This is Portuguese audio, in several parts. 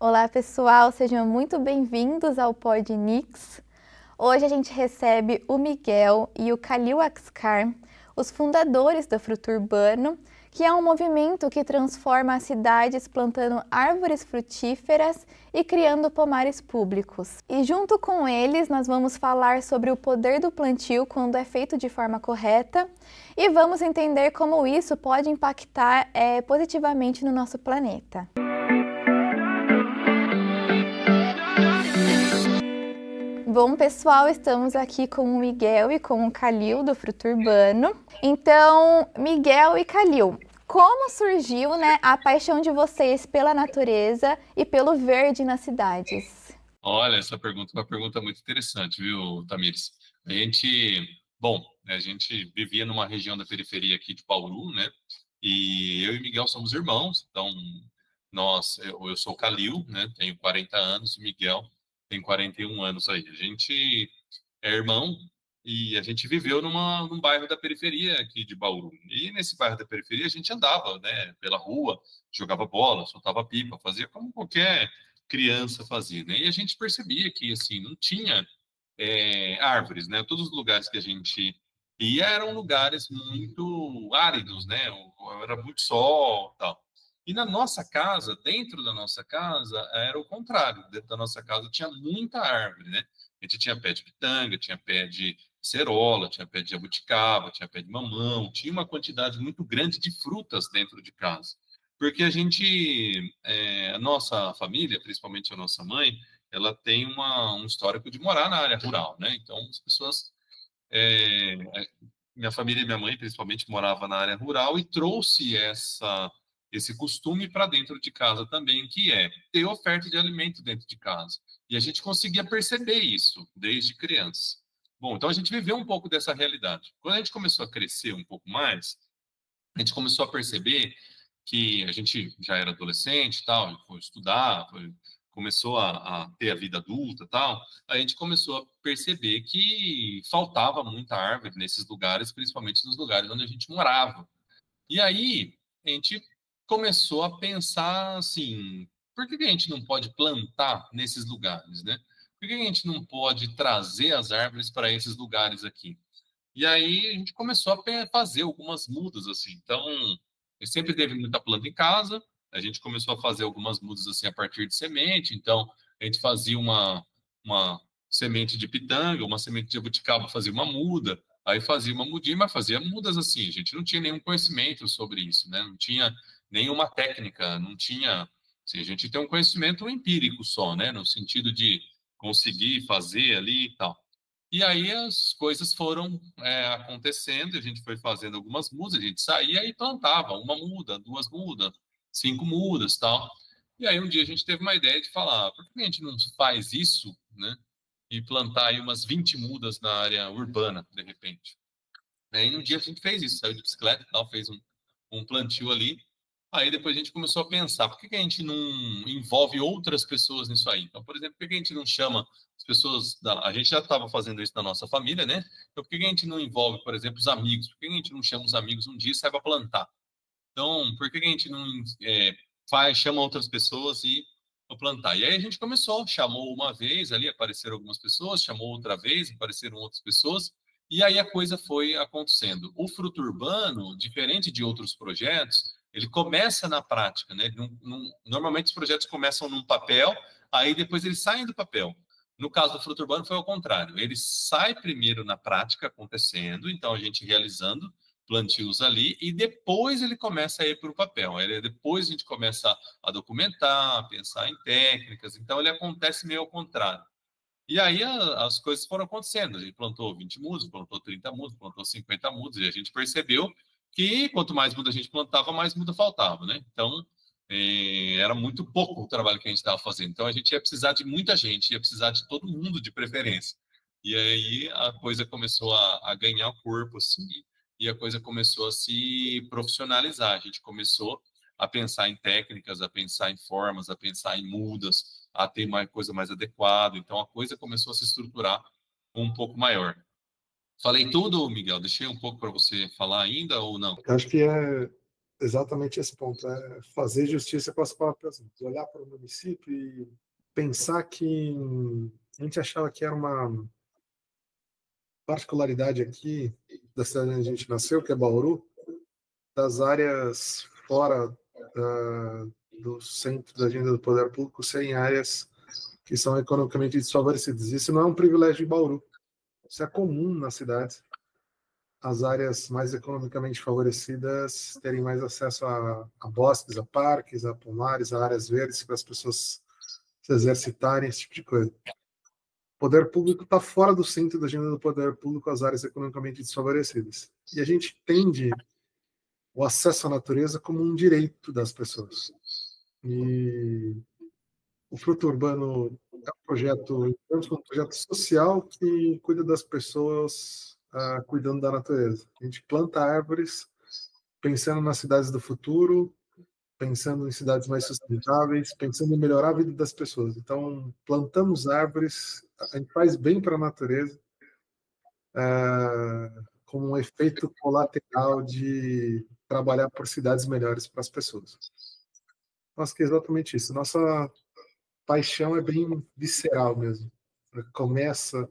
Olá, pessoal, sejam muito bem-vindos ao Podnix. Hoje a gente recebe o Miguel e o Khalil Askar, os fundadores do Fruto Urbano, que é um movimento que transforma as cidades plantando árvores frutíferas e criando pomares públicos. E junto com eles nós vamos falar sobre o poder do plantio quando é feito de forma correta e vamos entender como isso pode impactar positivamente no nosso planeta. Bom, pessoal, estamos aqui com o Miguel e com o Khalil do Fruto Urbano. Então, Miguel e Khalil, como surgiu, a paixão de vocês pela natureza e pelo verde nas cidades? Olha, essa pergunta é uma pergunta muito interessante, viu, Tamires? A gente vivia numa região da periferia aqui de Bauru, né? E eu e Miguel somos irmãos, então eu sou o Khalil, né? Tenho 40 anos, o Miguel tem 41 anos aí. A gente é irmão e a gente viveu num bairro da periferia aqui de Bauru. E nesse bairro da periferia a gente andava, né, pela rua, jogava bola, soltava pipa, fazia como qualquer criança fazia, né? E a gente percebia que assim não tinha árvores, né? Todos os lugares que a gente ia eram lugares muito áridos, né? Era muito sol, tal. E na nossa casa, dentro da nossa casa, era o contrário. Dentro da nossa casa tinha muita árvore, né? A gente tinha pé de pitanga, tinha pé de cerola, tinha pé de jabuticaba, tinha pé de mamão, tinha uma quantidade muito grande de frutas dentro de casa. Porque a nossa família, principalmente a nossa mãe, ela tem um histórico de morar na área rural, né? Então, as pessoas é, minha família e minha mãe, principalmente, morava na área rural e trouxe esse costume para dentro de casa também, que é ter oferta de alimento dentro de casa. E a gente conseguia perceber isso desde criança. Bom, então a gente viveu um pouco dessa realidade. Quando a gente começou a crescer um pouco mais, a gente começou a perceber que a gente já era adolescente e tal, foi estudar, começou a ter a vida adulta e tal, a gente começou a perceber que faltava muita árvore nesses lugares, principalmente nos lugares onde a gente morava. E aí a gente começou a pensar assim, por que a gente não pode plantar nesses lugares, né? Por que a gente não pode trazer as árvores para esses lugares aqui? E aí a gente começou a fazer algumas mudas assim. Então, eu sempre teve muita planta em casa. A gente começou a fazer algumas mudas assim a partir de semente. Então, a gente fazia uma semente de pitanga, uma semente de jabuticaba, fazia uma muda. Aí fazia uma mudinha, mas fazia mudas assim. A gente não tinha nenhum conhecimento sobre isso, né? Não tinha nenhuma técnica, não tinha. Assim, a gente tem um conhecimento empírico só, né? No sentido de conseguir fazer ali e tal. E aí as coisas foram acontecendo, a gente foi fazendo algumas mudas, a gente saía e plantava uma muda, duas mudas, cinco mudas, tal. E aí um dia a gente teve uma ideia de falar, por que a gente não faz isso, né? E plantar aí umas 20 mudas na área urbana, de repente. Aí um dia a gente fez isso, saiu de bicicleta e tal, fez um plantio ali. Aí depois a gente começou a pensar, por que a gente não envolve outras pessoas nisso aí? Então, por exemplo, por que a gente não chama as pessoas a gente já estava fazendo isso na nossa família, né? Então, por que a gente não envolve, por exemplo, os amigos? Por que a gente não chama os amigos um dia e sai para plantar? Então, por que a gente não chama outras pessoas e para plantar? E aí a gente começou, chamou uma vez ali, apareceram algumas pessoas, chamou outra vez, apareceram outras pessoas, e aí a coisa foi acontecendo. O Fruto Urbano, diferente de outros projetos, ele começa na prática, né? Normalmente os projetos começam num papel, aí depois eles saem do papel. No caso do Fruto Urbano foi ao contrário. Ele sai primeiro na prática acontecendo, então a gente realizando plantios ali e depois ele começa a ir para o papel. Aí depois a gente começa a documentar, a pensar em técnicas. Então ele acontece meio ao contrário. E aí as coisas foram acontecendo. A gente plantou 20 mudas, plantou 30 mudas, plantou 50 mudas e a gente percebeu que quanto mais muda a gente plantava, mais muda faltava, né? Então era muito pouco o trabalho que a gente estava fazendo. Então a gente ia precisar de muita gente, ia precisar de todo mundo de preferência. E aí a coisa começou a ganhar corpo, assim, e a coisa começou a se profissionalizar. A gente começou a pensar em técnicas, a pensar em formas, a pensar em mudas, a ter uma coisa mais adequada. Então a coisa começou a se estruturar um pouco maior. Falei tudo, Miguel? Deixei um pouco para você falar ainda ou não? Acho que é. exatamente esse ponto, é fazer justiça com as próprias mãos, olhar para o município e pensar que a gente achava que era uma particularidade aqui da cidade onde a gente nasceu, que é Bauru, das áreas fora do centro da agenda do poder público serem áreas que são economicamente desfavorecidas. Isso não é um privilégio de Bauru. Isso é comum nas cidades. As áreas mais economicamente favorecidas terem mais acesso a bosques, a parques, a pomares, a áreas verdes para as pessoas se exercitarem, esse tipo de coisa. O poder público está fora do centro da agenda do poder público, as áreas economicamente desfavorecidas. E a gente entende o acesso à natureza como um direito das pessoas. E o Fruto Urbano é um projeto, um projeto social que cuida das pessoas cuidando da natureza. A gente planta árvores pensando nas cidades do futuro, pensando em cidades mais sustentáveis, pensando em melhorar a vida das pessoas. Então, plantamos árvores, a gente faz bem para a natureza, como um efeito colateral de trabalhar por cidades melhores para as pessoas. Acho que é exatamente isso. Nossa paixão é bem visceral mesmo. Começa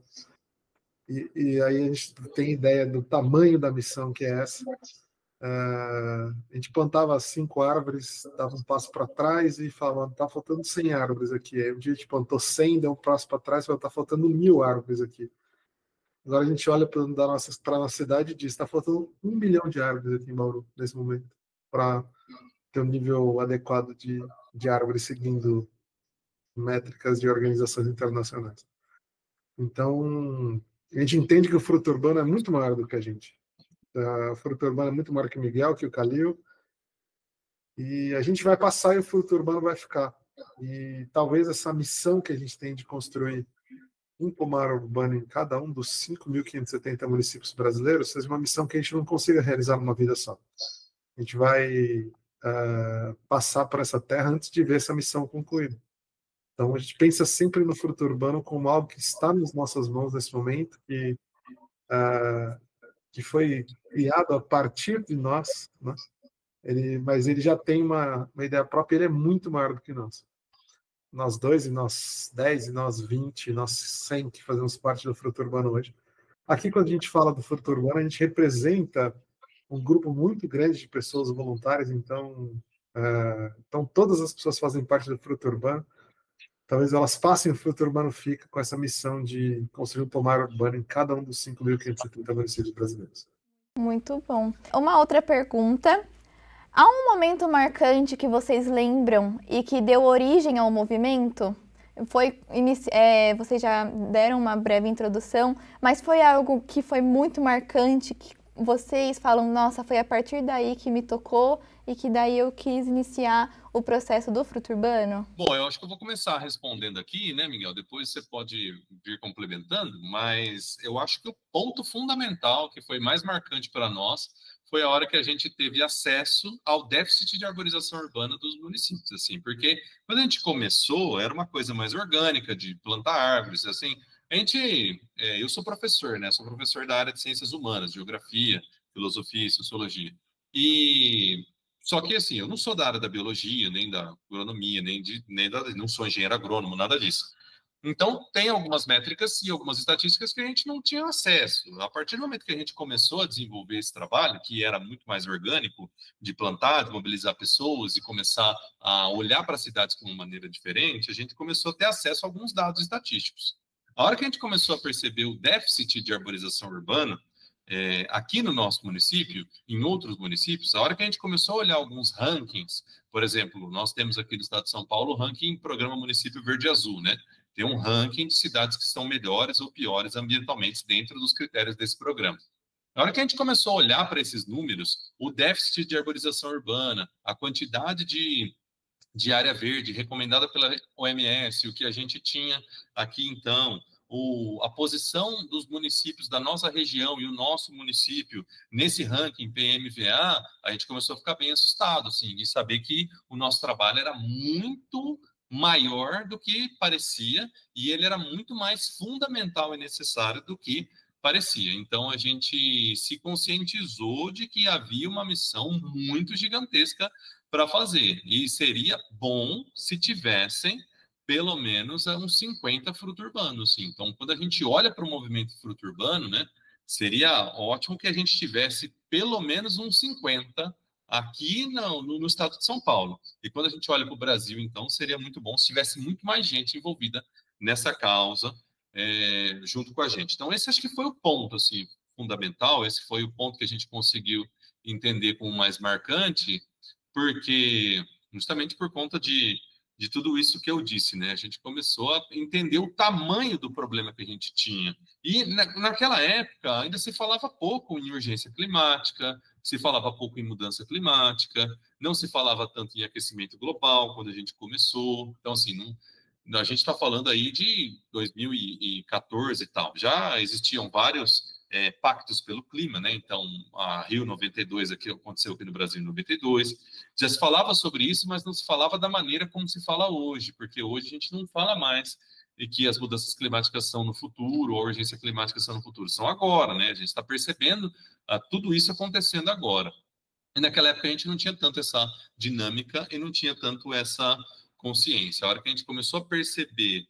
e aí a gente tem ideia do tamanho da missão que é essa. A gente plantava 5 árvores, dava um passo para trás e falava, tá faltando 100 árvores aqui. Aí um dia a gente plantou 100, deu um passo para trás e falou, tá faltando 1000 árvores aqui. Agora a gente olha para a nossa cidade e diz, está faltando 1 milhão de árvores aqui em Bauru, nesse momento, para ter um nível adequado de árvores seguindo métricas de organizações internacionais. Então, a gente entende que o Fruto Urbano é muito maior do que a gente. O Fruto Urbano é muito maior que o Miguel, que o Calil, e a gente vai passar e o Fruto Urbano vai ficar. E talvez essa missão que a gente tem de construir um pomar urbano em cada um dos 5.570 municípios brasileiros seja uma missão que a gente não consiga realizar numa vida só. A gente vai passar por essa terra antes de ver essa missão concluída. Então, a gente pensa sempre no Fruto Urbano como algo que está nas nossas mãos nesse momento, que foi criado a partir de nós, né? Mas ele já tem uma ideia própria, ele é muito maior do que nós. Nós 2, e nós 10, e nós 20, e nós 100 que fazemos parte do Fruto Urbano hoje. Aqui, quando a gente fala do Fruto Urbano, a gente representa um grupo muito grande de pessoas voluntárias, então todas as pessoas fazem parte do Fruto Urbano. Talvez elas passem, o Fruto Urbano fica com essa missão de construir um pomar urbano em cada um dos 5.570 municípios brasileiros. Muito bom. Uma outra pergunta. Há um momento marcante que vocês lembram e que deu origem ao movimento? Vocês já deram uma breve introdução, mas foi algo que foi muito marcante, que vocês falam, nossa, foi a partir daí que me tocou e que daí eu quis iniciar o processo do Fruto Urbano? Bom, eu acho que eu vou começar respondendo aqui, né, Miguel? Depois você pode vir complementando, mas eu acho que o ponto fundamental, que foi mais marcante para nós, foi a hora que a gente teve acesso ao déficit de arborização urbana dos municípios, assim, porque quando a gente começou, era uma coisa mais orgânica, de plantar árvores, assim. Eu sou professor, né? Sou professor da área de ciências humanas, geografia, filosofia e sociologia. Só que, assim, eu não sou da área da biologia, nem da agronomia, não sou engenheiro agrônomo, nada disso. Então, tem algumas métricas e algumas estatísticas que a gente não tinha acesso. A partir do momento que a gente começou a desenvolver esse trabalho, que era muito mais orgânico, de plantar, de mobilizar pessoas e começar a olhar para as cidades de uma maneira diferente, a gente começou a ter acesso a alguns dados estatísticos. A hora que a gente começou a perceber o déficit de arborização urbana, aqui no nosso município, em outros municípios, a hora que a gente começou a olhar alguns rankings, por exemplo, nós temos aqui no estado de São Paulo o ranking Programa Município Verde Azul, né? Tem um ranking de cidades que estão melhores ou piores ambientalmente dentro dos critérios desse programa. Na hora que a gente começou a olhar para esses números, o déficit de arborização urbana, a quantidade de área verde recomendada pela OMS, o que a gente tinha aqui então, a posição dos municípios da nossa região e o nosso município nesse ranking PMVA, a gente começou a ficar bem assustado, assim, de saber que o nosso trabalho era muito maior do que parecia e ele era muito mais fundamental e necessário do que parecia. Então, a gente se conscientizou de que havia uma missão muito gigantesca para fazer. E seria bom se tivessem pelo menos uns 50 fruto urbanos. Assim. Então, quando a gente olha para o movimento fruto urbano, né, seria ótimo que a gente tivesse pelo menos uns 50 aqui no estado de São Paulo. E quando a gente olha para o Brasil, então, seria muito bom se tivesse muito mais gente envolvida nessa causa, junto com a gente. Então, esse acho que foi o ponto assim, fundamental, esse foi o ponto que a gente conseguiu entender como mais marcante, porque justamente por conta de tudo isso que eu disse, né? A gente começou a entender o tamanho do problema que a gente tinha. E naquela época ainda se falava pouco em urgência climática, se falava pouco em mudança climática, não se falava tanto em aquecimento global quando a gente começou. Então, assim, a gente está falando aí de 2014 e tal. Já existiam vários pactos pelo clima, né? Então, a Rio 92 aqui aconteceu aqui no Brasil em 92. Já se falava sobre isso, mas não se falava da maneira como se fala hoje, porque hoje a gente não fala mais e que as mudanças climáticas são no futuro, ou a urgência climática são no futuro, são agora, né? A gente está percebendo tudo isso acontecendo agora. E naquela época a gente não tinha tanto essa dinâmica e não tinha tanto essa consciência. A hora que a gente começou a perceber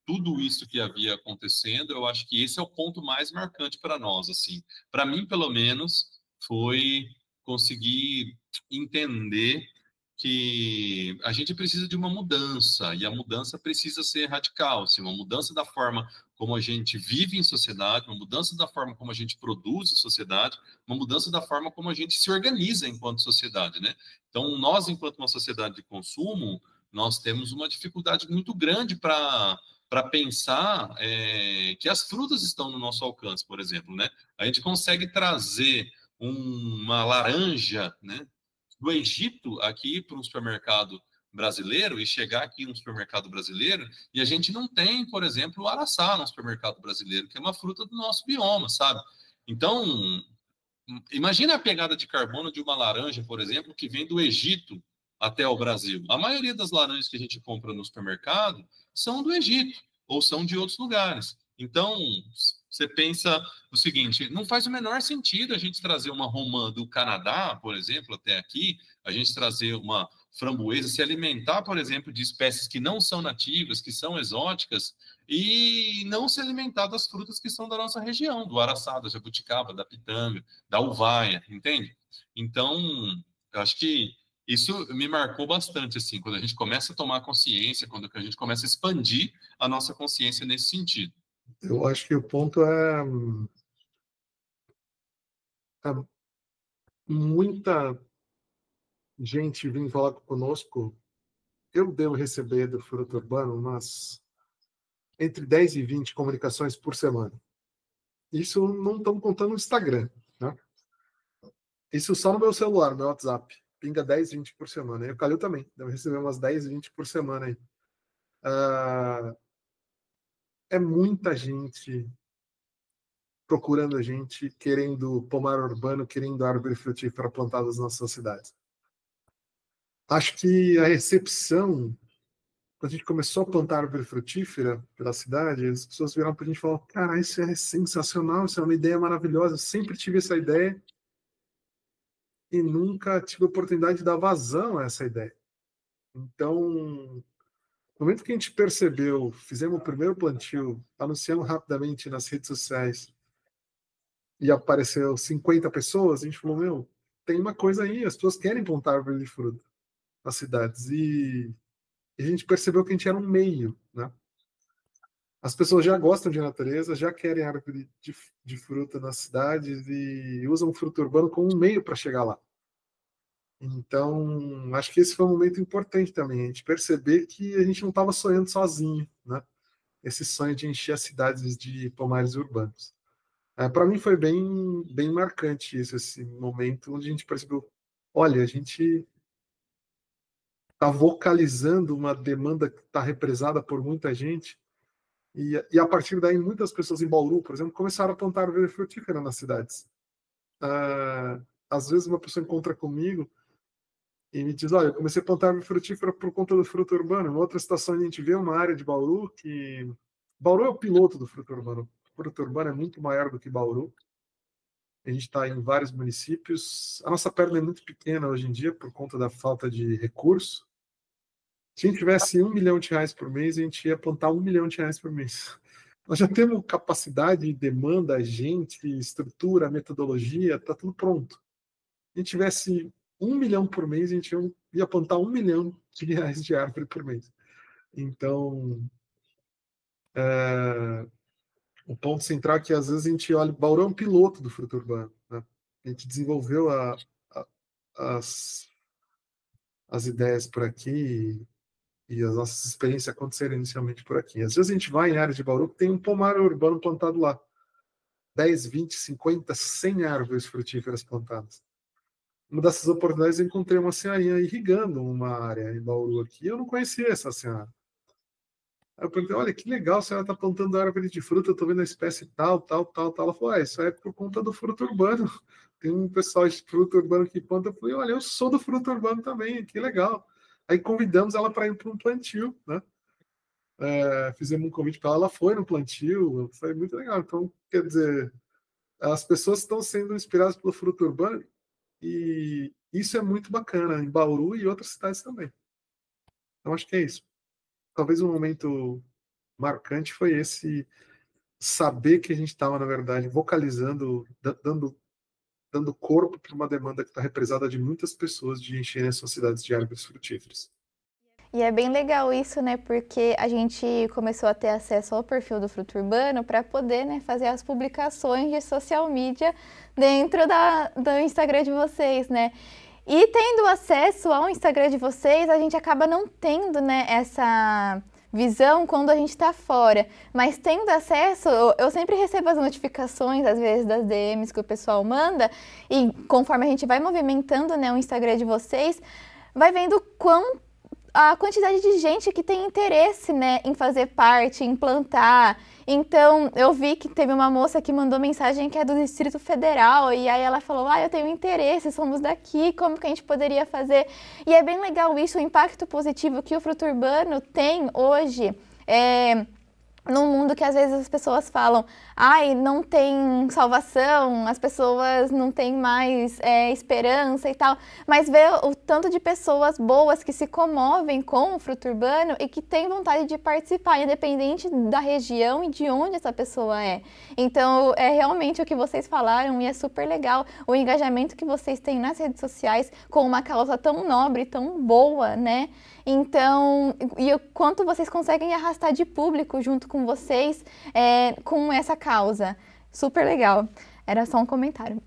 tudo isso que havia acontecendo, eu acho que esse é o ponto mais marcante para nós, assim. Para mim, pelo menos, foi conseguir entender que a gente precisa de uma mudança, e a mudança precisa ser radical, assim, uma mudança da forma como a gente vive em sociedade, uma mudança da forma como a gente produz em sociedade, uma mudança da forma como a gente se organiza enquanto sociedade, né? Então, nós, enquanto uma sociedade de consumo, nós temos uma dificuldade muito grande para pensar que as frutas estão no nosso alcance, por exemplo, né? A gente consegue trazer uma laranja, né, do Egito aqui para um supermercado brasileiro e chegar aqui no supermercado brasileiro e a gente não tem, por exemplo, o araçá no supermercado brasileiro, que é uma fruta do nosso bioma, sabe? Então, imagina a pegada de carbono de uma laranja, por exemplo, que vem do Egito até o Brasil. A maioria das laranjas que a gente compra no supermercado são do Egito ou são de outros lugares. Então, você pensa o seguinte, não faz o menor sentido a gente trazer uma romã do Canadá, por exemplo, até aqui, a gente trazer uma framboesa, se alimentar, por exemplo, de espécies que não são nativas, que são exóticas, e não se alimentar das frutas que são da nossa região, do araçá, da jabuticaba, da pitanga, da uvaia, entende? Então, eu acho que isso me marcou bastante, assim, quando a gente começa a tomar consciência, quando a gente começa a expandir a nossa consciência nesse sentido. Eu acho que o ponto é muita gente vem falar conosco. Eu devo receber do Fruto Urbano umas entre 10 e 20 comunicações por semana. Isso não estamos contando no Instagram, né? Isso só no meu celular, no meu WhatsApp. Pinga 10, 20 por semana. E o Calil também. Deve receber umas 10, 20 por semana aí. É muita gente procurando a gente, querendo pomar urbano, querendo árvore frutífera plantadas nas suas cidades. Acho que a recepção, quando a gente começou a plantar árvore frutífera pela cidade, as pessoas viraram para a gente e falaram: cara, isso é sensacional, isso é uma ideia maravilhosa, eu sempre tive essa ideia e nunca tive a oportunidade de dar vazão a essa ideia. Então, no momento que a gente percebeu, fizemos o primeiro plantio, anunciamos rapidamente nas redes sociais e apareceu 50 pessoas, a gente falou: meu, tem uma coisa aí, as pessoas querem plantar árvore de fruta nas cidades. E a gente percebeu que a gente era um meio, né? As pessoas já gostam de natureza, já querem árvore de fruta nas cidades e usam o fruto urbano como um meio para chegar lá. Então, acho que esse foi um momento importante também, a gente perceber que a gente não estava sonhando sozinho, né? Esse sonho de encher as cidades de pomares urbanos. Para mim foi bem marcante isso, esse momento onde a gente percebeu, olha, a gente está vocalizando uma demanda que está represada por muita gente e a partir daí muitas pessoas em Bauru, por exemplo, começaram a plantar árvore frutífera nas cidades. Às vezes uma pessoa encontra comigo e me diz: olha, eu comecei a plantar árvore frutífera por conta do fruto urbano. Em outra situação a gente vê uma área de Bauru que... Bauru é o piloto do fruto urbano. fruta urbana é muito maior do que Bauru. A gente está em vários municípios. A nossa perna é muito pequena hoje em dia por conta da falta de recurso. Se a gente tivesse R$1 milhão por mês, a gente ia plantar R$1 milhão por mês. Nós já temos capacidade, demanda, gente, estrutura, metodologia, está tudo pronto. Se a gente tivesse R$1 milhão por mês, a gente ia plantar R$1 milhão de árvore por mês. Então, o ponto central é que às vezes a gente olha, Bauru é um piloto do fruto urbano, né? A gente desenvolveu as ideias por aqui e as nossas experiências aconteceram inicialmente por aqui. Às vezes a gente vai em áreas de Bauru que tem um pomar urbano plantado lá. 10, 20, 50, 100 árvores frutíferas plantadas. Uma dessas oportunidades eu encontrei uma senhorinha irrigando uma área em Bauru aqui. Eu não conhecia essa senhora. Aí eu perguntei, olha, que legal, a senhora está plantando árvore de fruta, eu estou vendo a espécie tal, tal, tal, tal. Ela falou, isso é por conta do fruto urbano. Tem um pessoal de fruto urbano que planta. Eu falei, olha, eu sou do fruto urbano também, que legal. Aí convidamos ela para ir para um plantio, né? Fizemos um convite para ela foi no plantio, foi muito legal. Então, quer dizer, as pessoas estão sendo inspiradas pelo fruto urbano e isso é muito bacana em Bauru e outras cidades também. Então, acho que é isso. Talvez um momento marcante foi esse saber que a gente estava, na verdade, vocalizando, dando corpo para uma demanda que está represada de muitas pessoas de encherem as suas cidades de árvores frutíferas. E é bem legal isso, né? Porque a gente começou a ter acesso ao perfil do Fruto Urbano para poder, né, fazer as publicações de social media dentro do Instagram de vocês, né? E tendo acesso ao Instagram de vocês, a gente acaba não tendo, né, essa visão quando a gente está fora. Mas tendo acesso, eu sempre recebo as notificações, às vezes, das DMs que o pessoal manda, e conforme a gente vai movimentando, né, o Instagram de vocês, vai vendo a quantidade de gente que tem interesse, né, em fazer parte, em plantar. Então, eu vi que teve uma moça que mandou mensagem que é do Distrito Federal, e aí ela falou, eu tenho interesse, somos daqui, como que a gente poderia fazer? E é bem legal isso, o impacto positivo que o Fruto Urbano tem hoje, num mundo que às vezes as pessoas falam, não tem salvação, as pessoas não têm mais esperança e tal, mas ver o tanto de pessoas boas que se comovem com o Fruto Urbano e que têm vontade de participar, independente da região e de onde essa pessoa é. Então, é realmente o que vocês falaram e é super legal o engajamento que vocês têm nas redes sociais com uma causa tão nobre, tão boa, né? Então, e o quanto vocês conseguem arrastar de público junto com vocês com essa causa. Super legal. Era só um comentário.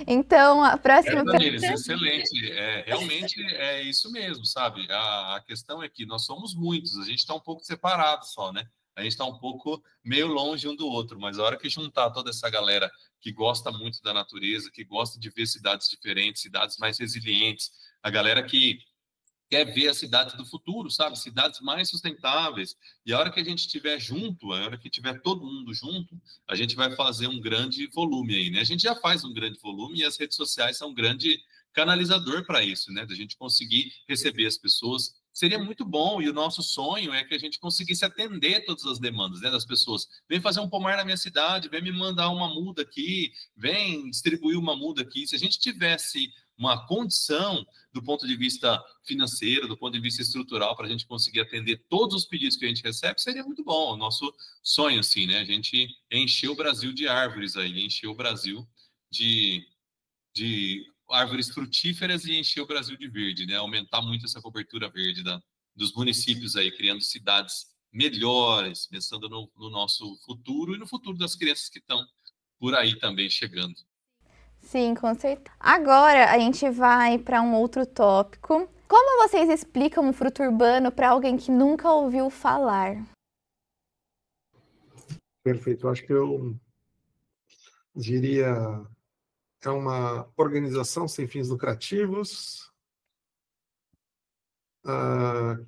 Então, a próxima pergunta... Excelente. Realmente é isso mesmo, sabe? A questão é que nós somos muitos, a gente está um pouco separado só, né? A gente está um pouco meio longe um do outro, mas a hora que juntar toda essa galera que gosta muito da natureza, que gosta de ver cidades diferentes, cidades mais resilientes, a galera que quer ver as cidades do futuro, sabe? Cidades mais sustentáveis. E a hora que a gente estiver junto, a hora que tiver todo mundo junto, a gente vai fazer um grande volume aí, né? A gente já faz um grande volume e as redes sociais são um grande canalizador para isso, né? Da gente conseguir receber as pessoas. Seria muito bom, e o nosso sonho é que a gente conseguisse atender todas as demandas, né, das pessoas. Vem fazer um pomar na minha cidade, vem me mandar uma muda aqui, vem distribuir uma muda aqui. Se a gente tivesse uma condição do ponto de vista financeiro, do ponto de vista estrutural, para a gente conseguir atender todos os pedidos que a gente recebe, seria muito bom. O nosso sonho, assim, né? A gente encher o Brasil de árvores aí, encher o Brasil de árvores frutíferas e encher o Brasil de verde, né? Aumentar muito essa cobertura verde dos municípios aí, criando cidades melhores, pensando no nosso futuro e no futuro das crianças que estão por aí também chegando. Sim, com certeza. Agora a gente vai para um outro tópico. Como vocês explicam o Fruto Urbano para alguém que nunca ouviu falar? Perfeito. Eu acho que eu diria é uma organização sem fins lucrativos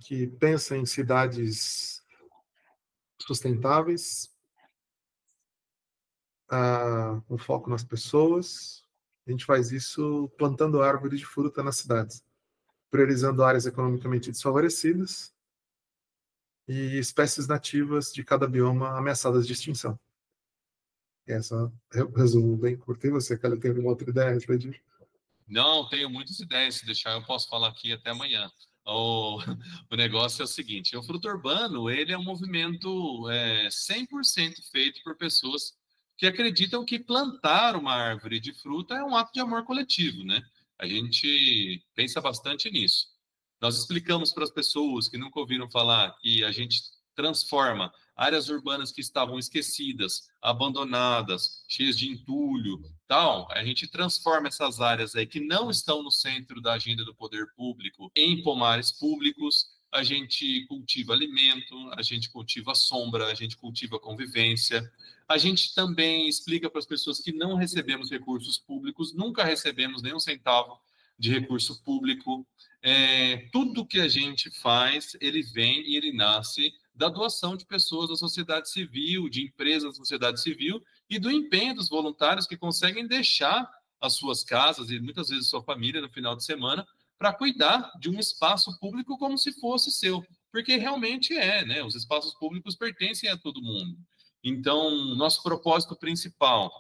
que pensa em cidades sustentáveis, com foco nas pessoas. A gente faz isso plantando árvores de fruta nas cidades, priorizando áreas economicamente desfavorecidas e espécies nativas de cada bioma ameaçadas de extinção. Essa é o resumo bem curto. E você, Calil, tem alguma outra ideia a respeito disso? Não, tenho muitas ideias. Se deixar, eu posso falar aqui até amanhã. O, o negócio é o seguinte: o Fruto Urbano, ele é um movimento 100% feito por pessoas que acreditam que plantar uma árvore de fruta é um ato de amor coletivo, né? A gente pensa bastante nisso. Nós explicamos para as pessoas que nunca ouviram falar que a gente transforma áreas urbanas que estavam esquecidas, abandonadas, cheias de entulho, tal, a gente transforma essas áreas aí que não estão no centro da agenda do poder público em pomares públicos. A gente cultiva alimento, a gente cultiva sombra, a gente cultiva convivência. A gente também explica para as pessoas que não recebemos recursos públicos, nunca recebemos nenhum centavo de recurso público. Tudo que a gente faz, ele vem e ele nasce da doação de pessoas da sociedade civil, de empresas da sociedade civil e do empenho dos voluntários que conseguem deixar as suas casas e muitas vezes sua família no final de semana para cuidar de um espaço público como se fosse seu, porque realmente né? Os espaços públicos pertencem a todo mundo. Então, nosso propósito principal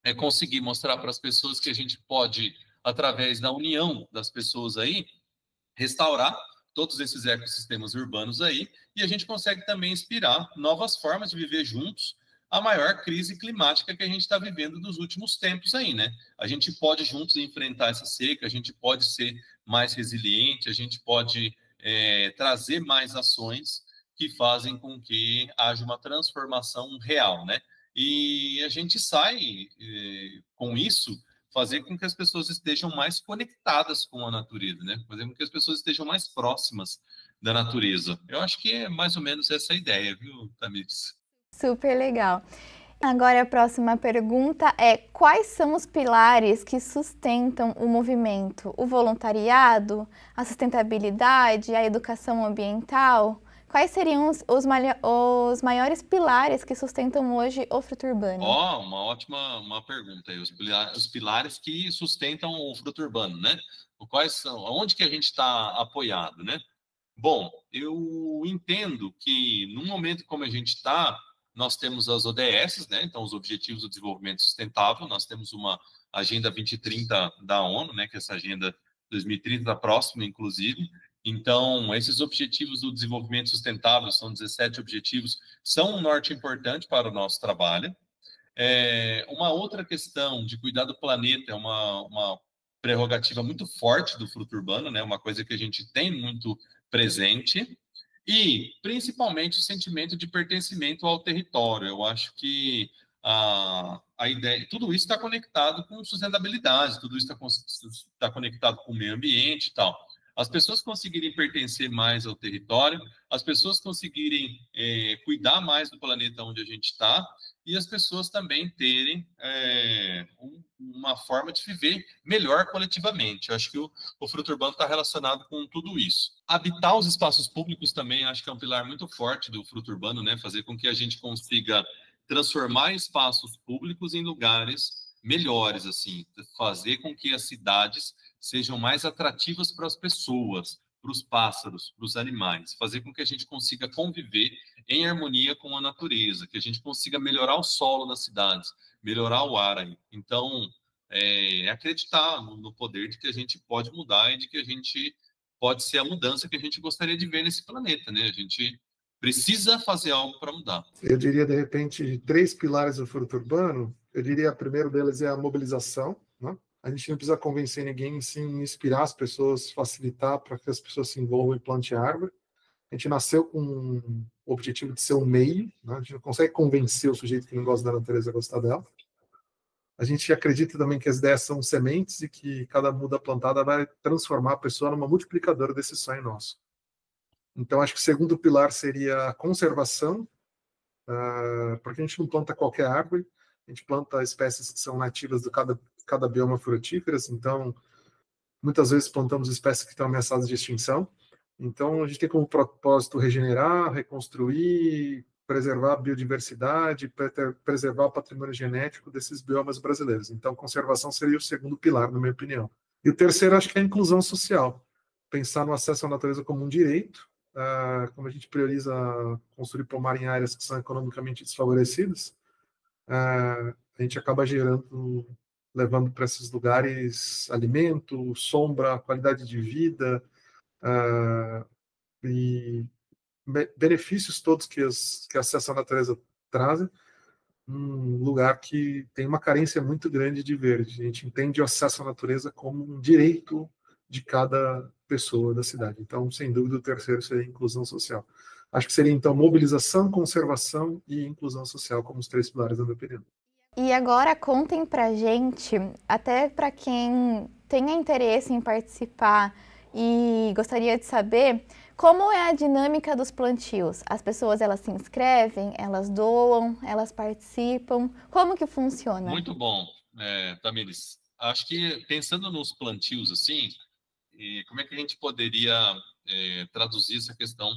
é conseguir mostrar para as pessoas que a gente pode, através da união das pessoas aí, restaurar todos esses ecossistemas urbanos aí, e a gente consegue também inspirar novas formas de viver juntos a maior crise climática que a gente está vivendo dos últimos tempos aí, né? A gente pode juntos enfrentar essa seca, a gente pode ser mais resiliente, a gente pode trazer mais ações que fazem com que haja uma transformação real, né? E a gente sai com isso fazer com que as pessoas estejam mais conectadas com a natureza, né? Fazer com que as pessoas estejam mais próximas da natureza. Eu acho que é mais ou menos essa a ideia, viu, Tamires? Super legal. Agora a próxima pergunta é: quais são os pilares que sustentam o movimento? O voluntariado, a sustentabilidade, a educação ambiental? Quais seriam os maiores pilares que sustentam hoje o Fruto Urbano? Uma ótima pergunta aí. Os pilares que sustentam o Fruto Urbano, né? Quais são? Onde que a gente está apoiado, né? Bom, eu entendo que num momento como a gente está, nós temos as ODS, né? Então, os Objetivos do Desenvolvimento Sustentável. Nós temos uma Agenda 2030 da ONU, né? Que é essa Agenda 2030 está próxima, inclusive. Então, esses Objetivos do Desenvolvimento Sustentável, são 17 objetivos, são um norte importante para o nosso trabalho. Uma outra questão de cuidar do planeta é uma prerrogativa muito forte do Fruto Urbano, né? Uma coisa que a gente tem muito presente. E, principalmente, o sentimento de pertencimento ao território. Eu acho que a ideia, tudo isso está conectado com sustentabilidade, tudo isso está conectado com o meio ambiente e tal. As pessoas conseguirem pertencer mais ao território, as pessoas conseguirem cuidar mais do planeta onde a gente está, e as pessoas também terem uma forma de viver melhor coletivamente. Eu acho que o Fruto Urbano está relacionado com tudo isso. Habitar os espaços públicos também acho que é um pilar muito forte do Fruto Urbano, né? Fazer com que a gente consiga transformar espaços públicos em lugares melhores, assim, fazer com que as cidades sejam mais atrativas para as pessoas, para os pássaros, para os animais, fazer com que a gente consiga conviver em harmonia com a natureza, que a gente consiga melhorar o solo das cidades, melhorar o ar aí. Então, acreditar no poder de que a gente pode mudar e de que a gente pode ser a mudança que a gente gostaria de ver nesse planeta, né? A gente precisa fazer algo para mudar. Eu diria, de repente, 3 pilares do Fruto Urbano. Eu diria, o primeiro deles é a mobilização, né? A gente não precisa convencer ninguém, sim, inspirar as pessoas, facilitar para que as pessoas se envolvam e plantem árvore. A gente nasceu com o objetivo de ser um meio, né? A gente não consegue convencer o sujeito que não gosta da natureza a gostar dela. A gente acredita também que as ideias são sementes e que cada muda plantada vai transformar a pessoa numa multiplicadora desse sonho nosso. Então, acho que o segundo pilar seria a conservação, porque a gente não planta qualquer árvore, a gente planta espécies que são nativas de cada bioma frutíferas, então, muitas vezes plantamos espécies que estão ameaçadas de extinção. Então, a gente tem como propósito regenerar, reconstruir, preservar a biodiversidade, preservar o patrimônio genético desses biomas brasileiros. Então, conservação seria o segundo pilar, na minha opinião. E o terceiro, acho que é a inclusão social. Pensar no acesso à natureza como um direito, como a gente prioriza construir pomar em áreas que são economicamente desfavorecidas, a gente acaba gerando, levando para esses lugares alimento, sombra, qualidade de vida, e benefícios todos que acesso à natureza trazem, um lugar que tem uma carência muito grande de verde. A gente entende o acesso à natureza como um direito de cada pessoa da cidade. Então, sem dúvida, o terceiro seria a inclusão social. Acho que seria, então, mobilização, conservação e inclusão social como os 3 pilares da minha opinião. E agora contem pra gente, até para quem tenha interesse em participar e gostaria de saber, como é a dinâmica dos plantios? As pessoas, elas se inscrevem, elas doam, elas participam? Como que funciona? Muito bom, Tamires. Acho que pensando nos plantios assim, como é que a gente poderia traduzir essa questão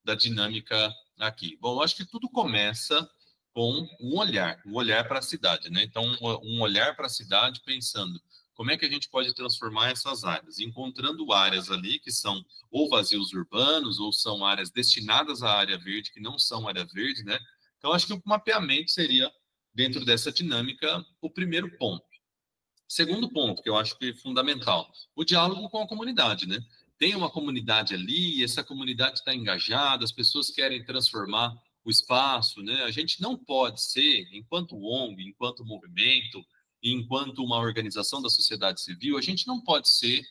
da dinâmica aqui? Bom, eu acho que tudo começa com um olhar para a cidade, né? Então, um olhar para a cidade pensando como é que a gente pode transformar essas áreas, encontrando áreas ali que são ou vazios urbanos ou são áreas destinadas à área verde, que não são área verde, né? Então, acho que o mapeamento seria, dentro dessa dinâmica, o primeiro ponto. Segundo ponto, que eu acho que é fundamental, o diálogo com a comunidade, né? Tem uma comunidade ali, essa comunidade está engajada, as pessoas querem transformar o espaço, né? A gente não pode ser, enquanto ONG, enquanto movimento, enquanto uma organização da sociedade civil, a gente não pode ser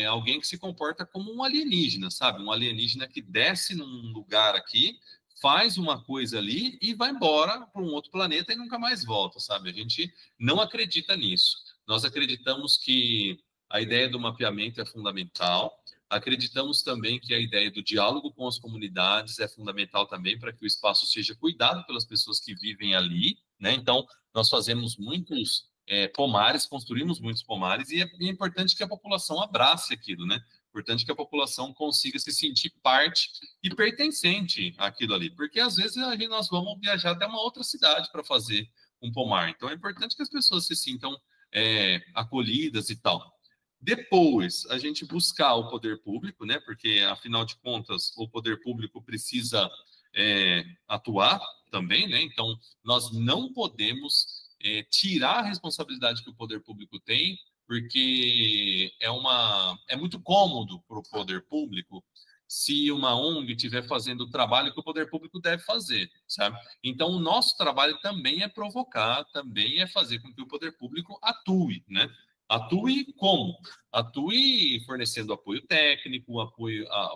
alguém que se comporta como um alienígena, sabe? Um alienígena que desce num lugar aqui, faz uma coisa ali e vai embora para um outro planeta e nunca mais volta, sabe? A gente não acredita nisso. Nós acreditamos que a ideia do mapeamento é fundamental. Acreditamos também que a ideia do diálogo com as comunidades é fundamental também para que o espaço seja cuidado pelas pessoas que vivem ali, né? Então, nós fazemos muitos pomares, construímos muitos pomares e é importante que a população abrace aquilo, né? Importante que a população consiga se sentir parte e pertencente àquilo ali, porque às vezes nós vamos viajar até uma outra cidade para fazer um pomar. Então, é importante que as pessoas se sintam acolhidas e tal. Depois, a gente buscar o poder público, né? Porque, afinal de contas, o poder público precisa atuar também, né? Então, nós não podemos tirar a responsabilidade que o poder público tem, porque é muito cômodo para o poder público se uma ONG estiver fazendo o trabalho que o poder público deve fazer, sabe? Então, o nosso trabalho também é provocar, também é fazer com que o poder público atue, né? Atue como? Atue fornecendo apoio técnico,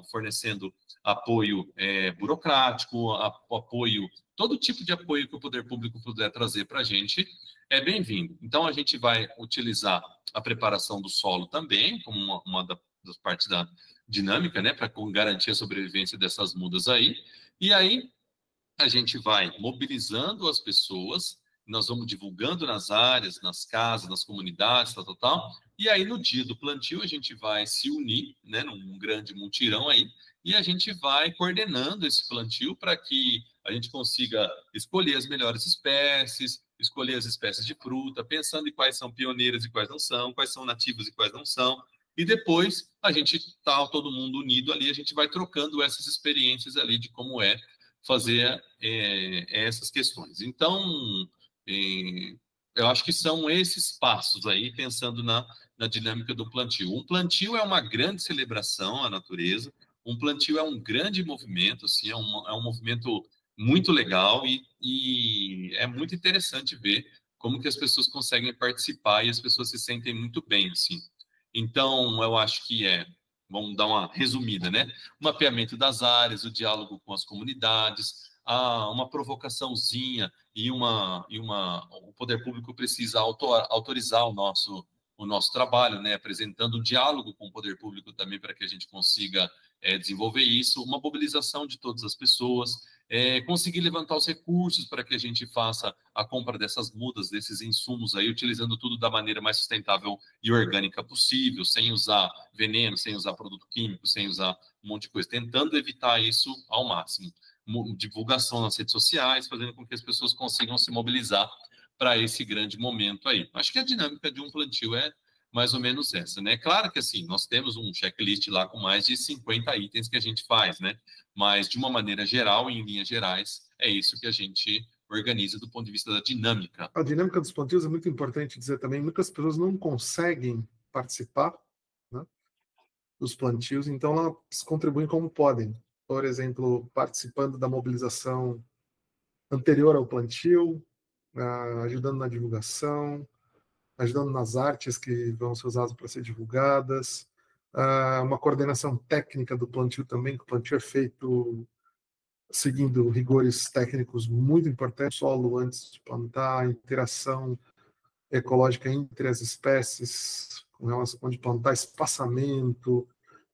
fornecendo apoio burocrático, apoio, todo tipo de apoio que o poder público puder trazer para a gente é bem-vindo. Então, a gente vai utilizar a preparação do solo também, como uma das partes da dinâmica, né, para garantir a sobrevivência dessas mudas aí. E aí, a gente vai mobilizando as pessoas, nós vamos divulgando nas áreas, nas casas, nas comunidades, tal. E aí, no dia do plantio, a gente vai se unir, né, num grande mutirão aí, e a gente vai coordenando esse plantio para que a gente consiga escolher as melhores espécies, escolher as espécies de fruta, pensando em quais são pioneiras e quais não são, quais são nativas e quais não são. E depois, a gente tá todo mundo unido ali, a gente vai trocando essas experiências ali de como é fazer essas questões. Então, eu acho que são esses passos aí, pensando na dinâmica do plantio. Um plantio é uma grande celebração à natureza, um plantio é um grande movimento, assim, é um movimento muito legal e é muito interessante ver como que as pessoas conseguem participar e as pessoas se sentem muito bem, assim. Então, eu acho que vamos dar uma resumida, né? O mapeamento das áreas, o diálogo com as comunidades, uma provocaçãozinha e o poder público precisa autorizar o nosso trabalho, né? Apresentando um diálogo com o poder público também para que a gente consiga desenvolver isso, uma mobilização de todas as pessoas, conseguir levantar os recursos para que a gente faça a compra dessas mudas, desses insumos aí, utilizando tudo da maneira mais sustentável e orgânica possível, sem usar veneno, sem usar produto químico, sem usar um monte de coisa, tentando evitar isso ao máximo. Divulgação nas redes sociais, fazendo com que as pessoas consigam se mobilizar para esse grande momento aí. Acho que a dinâmica de um plantio é mais ou menos essa, né? Claro que, assim, nós temos um checklist lá com mais de 50 itens que a gente faz, né? Mas, de uma maneira geral, em linhas gerais, é isso que a gente organiza do ponto de vista da dinâmica. A dinâmica dos plantios é muito importante dizer também. Muitas pessoas não conseguem participar, né, dos plantios, então elas contribuem como podem. Por exemplo, participando da mobilização anterior ao plantio, ajudando na divulgação, ajudando nas artes que vão ser usadas para ser divulgadas, uma coordenação técnica do plantio também, que o plantio é feito seguindo rigores técnicos muito importantes, solo antes de plantar, interação ecológica entre as espécies, com relação a onde plantar, espaçamento,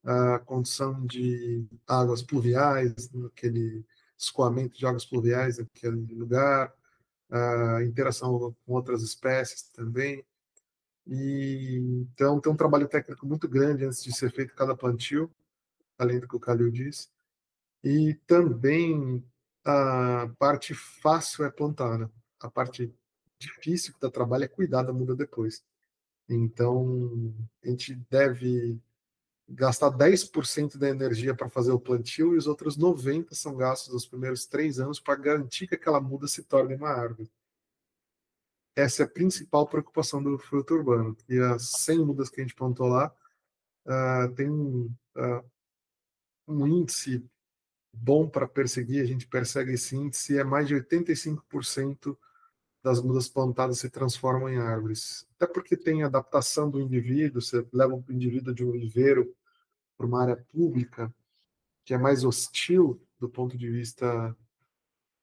a condição de águas pluviais, aquele escoamento de águas pluviais naquele lugar, a interação com outras espécies também. E então tem um trabalho técnico muito grande antes de ser feito cada plantio, além do que o Calil disse. E também a parte fácil é plantar, né? A parte difícil que dá trabalho é cuidar da muda depois. Então, a gente deve gastar 10% da energia para fazer o plantio e os outros 90% são gastos nos primeiros 3 anos para garantir que aquela muda se torne uma árvore. Essa é a principal preocupação do fruto urbano. E as 100 mudas que a gente plantou lá tem um índice bom para perseguir, a gente persegue esse índice, é mais de 85% das mudas plantadas se transformam em árvores. Até porque tem adaptação do indivíduo, você leva o indivíduo de um viveiro para uma área pública, que é mais hostil do ponto de vista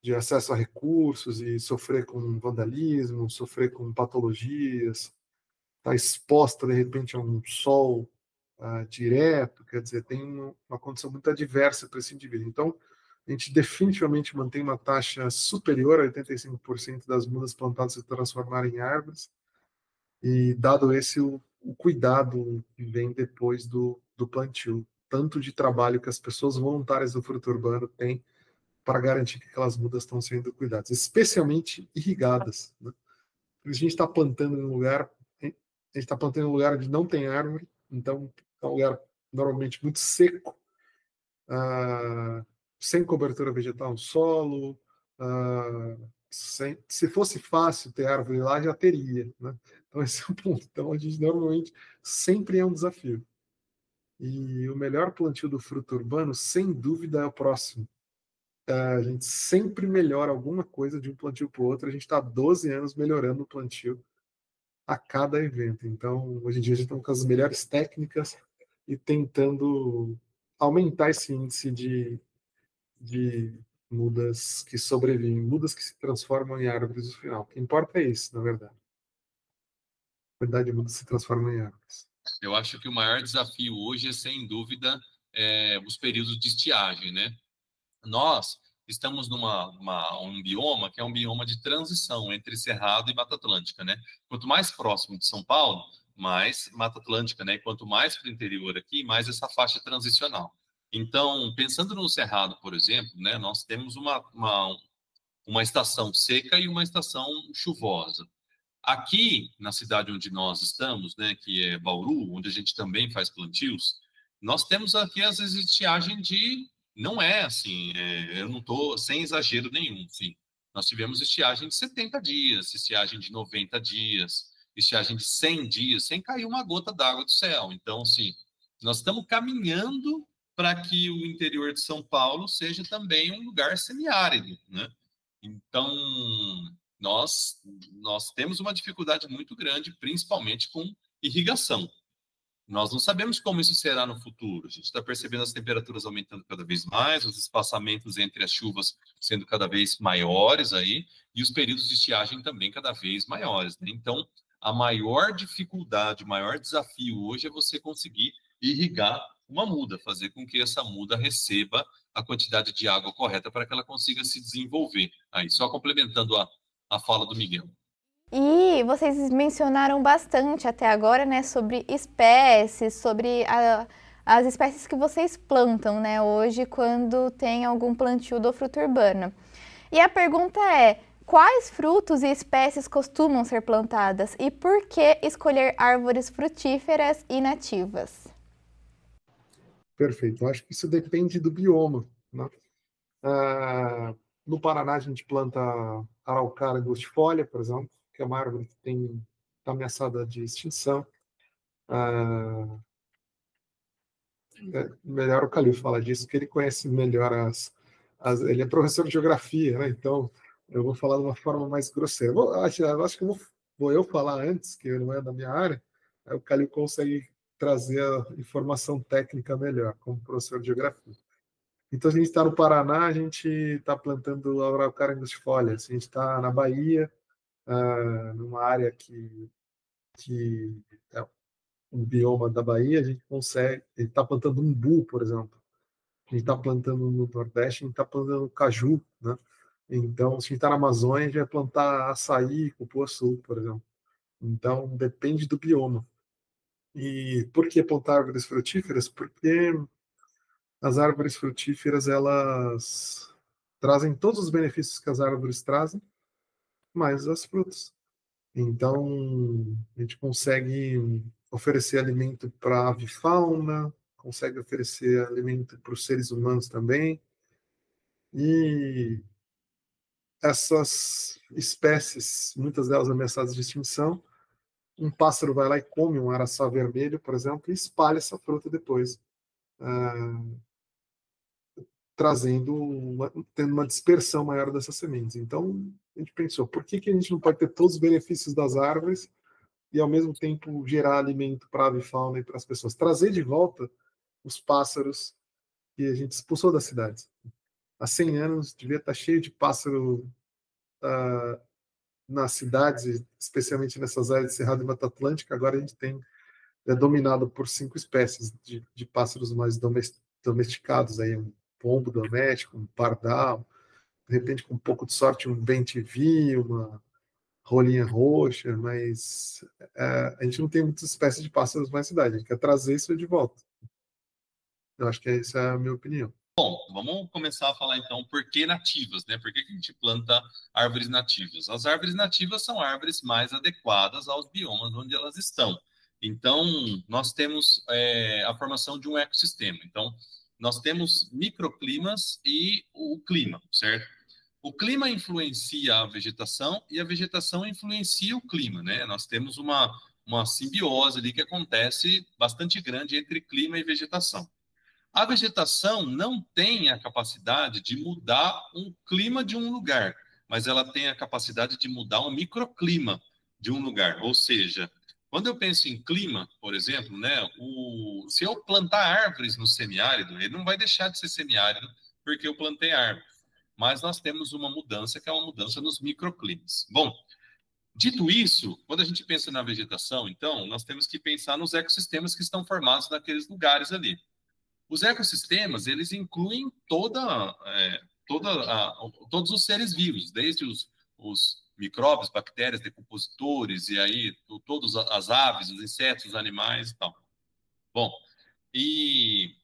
de acesso a recursos e sofrer com vandalismo, sofrer com patologias, está exposta de repente a um sol direto, quer dizer, tem uma condição muito adversa para esse indivíduo. Então, a gente definitivamente mantém uma taxa superior a 85% das mudas plantadas se transformarem em árvores, e dado esse o cuidado que vem depois do plantio, tanto de trabalho que as pessoas voluntárias do fruto urbano têm para garantir que aquelas mudas estão sendo cuidadas, especialmente irrigadas, né? A gente está plantando em um lugar, onde não tem árvore, então é um lugar normalmente muito seco, sem cobertura vegetal no solo, se fosse fácil ter árvore lá, já teria, né? Então esse é o ponto. Então a gente normalmente sempre é um desafio. E o melhor plantio do fruto urbano, sem dúvida, é o próximo. A gente sempre melhora alguma coisa de um plantio para o outro. A gente está há 12 anos melhorando o plantio a cada evento. Então, hoje em dia, a gente está com as melhores técnicas e tentando aumentar esse índice de mudas que sobrevivem, mudas que se transformam em árvores no final. O que importa é isso, na verdade. A quantidade de mudas se transformam em árvores. Eu acho que o maior desafio hoje é, sem dúvida, os períodos de estiagem, né? Nós estamos um bioma que é um bioma de transição entre Cerrado e Mata Atlântica, né? Quanto mais próximo de São Paulo, mais Mata Atlântica, né? E quanto mais para o interior aqui, mais essa faixa transicional. Então, pensando no Cerrado, por exemplo, né? Nós temos uma estação seca e uma estação chuvosa. Aqui, na cidade onde nós estamos, né? Que é Bauru, onde a gente também faz plantios, nós temos aqui, às vezes, estiagem de... Não é assim, eu não estou sem exagero nenhum. Sim. Nós tivemos estiagem de 70 dias, estiagem de 90 dias, estiagem de 100 dias, sem cair uma gota d'água do céu. Então, sim, nós estamos caminhando para que o interior de São Paulo seja também um lugar semiárido, né? Então, nós temos uma dificuldade muito grande, principalmente com irrigação. Nós não sabemos como isso será no futuro. A gente está percebendo as temperaturas aumentando cada vez mais, os espaçamentos entre as chuvas sendo cada vez maiores aí, e os períodos de estiagem também cada vez maiores, né? Então, a maior dificuldade, o maior desafio hoje é você conseguir irrigar uma muda, fazer com que essa muda receba a quantidade de água correta para que ela consiga se desenvolver. Aí, só complementando a fala do Miguel. E vocês mencionaram bastante até agora, né, sobre espécies, sobre as espécies que vocês plantam, né, hoje quando tem algum plantio do fruto urbano. E a pergunta é, quais frutos e espécies costumam ser plantadas e por que escolher árvores frutíferas e nativas? Perfeito. Eu acho que isso depende do bioma, né? No Paraná, a gente planta araucária angustifolia, por exemplo, que é uma árvore que está ameaçada de extinção. Melhor o Calil falar disso, que ele conhece melhor ele é professor de geografia, né? Então eu vou falar de uma forma mais grosseira. Acho que vou eu falar antes, que não é da minha área, aí o Calil consegue trazer a informação técnica melhor, como professor de geografia. Então, a gente está no Paraná, a gente está plantando araucária angustifolia. A gente está na Bahia, numa área que é um bioma da Bahia, a gente está plantando umbu, por exemplo. A gente está plantando no Nordeste, a gente está plantando caju, né? Então, se a gente está na Amazônia, a gente vai plantar açaí, cupuaçu, por exemplo. Então, depende do bioma. E por que plantar árvores frutíferas? Porque as árvores frutíferas, elas trazem todos os benefícios que as árvores trazem, mais as frutas. Então, a gente consegue oferecer alimento para a avifauna, consegue oferecer alimento para os seres humanos também. E essas espécies, muitas delas ameaçadas de extinção, um pássaro vai lá e come um araçá vermelho, por exemplo, e espalha essa fruta depois, tendo uma dispersão maior dessas sementes. Então, a gente pensou, por que a gente não pode ter todos os benefícios das árvores e, ao mesmo tempo, gerar alimento para a avifauna e para as pessoas? Trazer de volta os pássaros que a gente expulsou das cidades. Há 100 anos, devia estar cheio de pássaro nas cidades, especialmente nessas áreas de Cerrado e Mata Atlântica. Agora a gente é dominado por 5 espécies de pássaros mais domesticados, aí, um pombo doméstico, um pardal, de repente, com um pouco de sorte, um bem-te-vi, uma rolinha roxa, mas a gente não tem muitas espécies de pássaros na cidade, a gente quer trazer isso de volta. Eu acho que essa é a minha opinião. Bom, vamos começar a falar então por que nativas, né? Por que a gente planta árvores nativas? As árvores nativas são árvores mais adequadas aos biomas onde elas estão. Então, nós temos a formação de um ecossistema. Então, nós temos microclimas e o clima, certo? O clima influencia a vegetação e a vegetação influencia o clima, né? Nós temos uma simbiose ali que acontece bastante grande entre clima e vegetação. A vegetação não tem a capacidade de mudar um clima de um lugar, mas ela tem a capacidade de mudar um microclima de um lugar. Ou seja, quando eu penso em clima, por exemplo, né, se eu plantar árvores no semiárido, ele não vai deixar de ser semiárido porque eu plantei árvores. Mas nós temos uma mudança que é uma mudança nos microclimas. Bom, dito isso, quando a gente pensa na vegetação, então, nós temos que pensar nos ecossistemas que estão formados naqueles lugares ali. Os ecossistemas, eles incluem todos os seres vivos, desde os micróbios, bactérias, decompositores, e aí todas as aves, os insetos, os animais e tal. Bom, e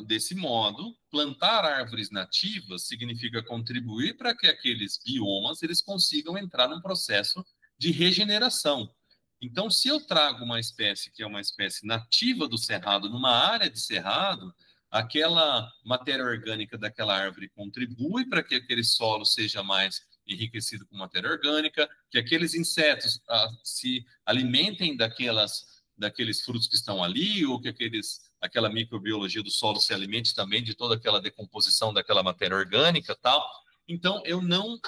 desse modo, plantar árvores nativas significa contribuir para que aqueles biomas eles consigam entrar num processo de regeneração. Então, se eu trago uma espécie que é uma espécie nativa do cerrado, numa área de cerrado, aquela matéria orgânica daquela árvore contribui para que aquele solo seja mais enriquecido com matéria orgânica, que aqueles insetos se alimentem daqueles frutos que estão ali, ou que aquela microbiologia do solo se alimente também de toda aquela decomposição daquela matéria orgânica, tal. Então, eu não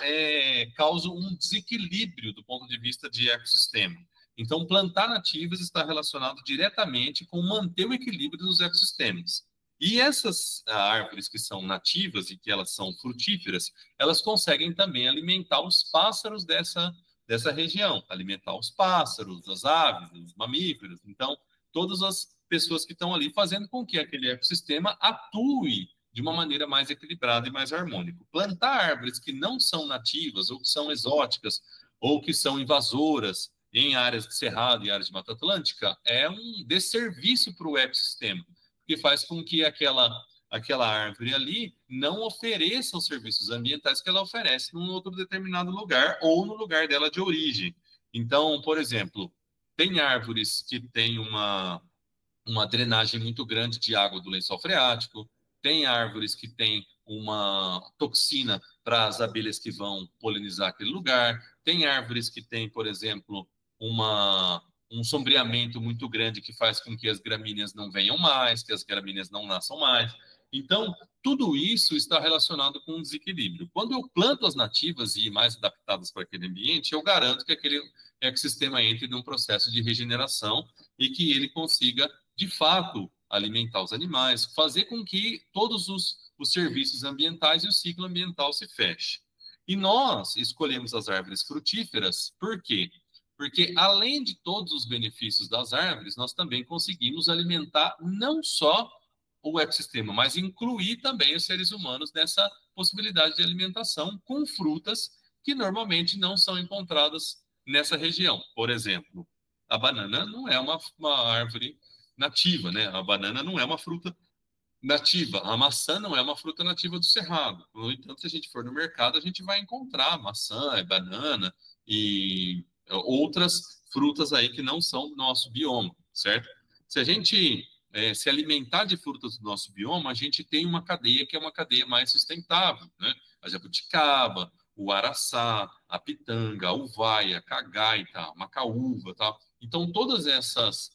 causo um desequilíbrio do ponto de vista de ecossistema. Então, plantar nativas está relacionado diretamente com manter o equilíbrio dos ecossistemas. E essas árvores que são nativas e que elas são frutíferas, elas conseguem também alimentar os pássaros dessa região, alimentar os pássaros, as aves, os mamíferos. Então, todas as pessoas que estão ali fazendo com que aquele ecossistema atue de uma maneira mais equilibrada e mais harmônica. Plantar árvores que não são nativas ou que são exóticas ou que são invasoras em áreas de cerrado e áreas de Mata Atlântica é um desserviço para o ecossistema, que faz com que aquela árvore ali não ofereça os serviços ambientais que ela oferece num outro determinado lugar ou no lugar dela de origem. Então, por exemplo, tem árvores que têm uma drenagem muito grande de água do lençol freático, tem árvores que têm uma toxina para as abelhas que vão polinizar aquele lugar, tem árvores que têm, por exemplo, um sombreamento muito grande que faz com que as gramíneas não venham mais, que as gramíneas não nasçam mais. Então, tudo isso está relacionado com um desequilíbrio. Quando eu planto as nativas e mais adaptadas para aquele ambiente, eu garanto que aquele ecossistema entre num processo de regeneração e que ele consiga, de fato, alimentar os animais, fazer com que todos os serviços ambientais e o ciclo ambiental se feche. E nós escolhemos as árvores frutíferas, por quê? Porque, além de todos os benefícios das árvores, nós também conseguimos alimentar não só o ecossistema, mas incluir também os seres humanos nessa possibilidade de alimentação com frutas que normalmente não são encontradas nessa região. Por exemplo, a banana não é uma árvore nativa, né? A banana não é uma fruta nativa. A maçã não é uma fruta nativa do Cerrado. No entanto, se a gente for no mercado, a gente vai encontrar maçã, banana e outras frutas aí que não são do nosso bioma, certo? Se a gente se alimentar de frutas do nosso bioma, a gente tem uma cadeia que é uma cadeia mais sustentável, né? A jabuticaba, o araçá, a pitanga, a uvaia, a cagaita, a macaúva, tá? Então, todas essas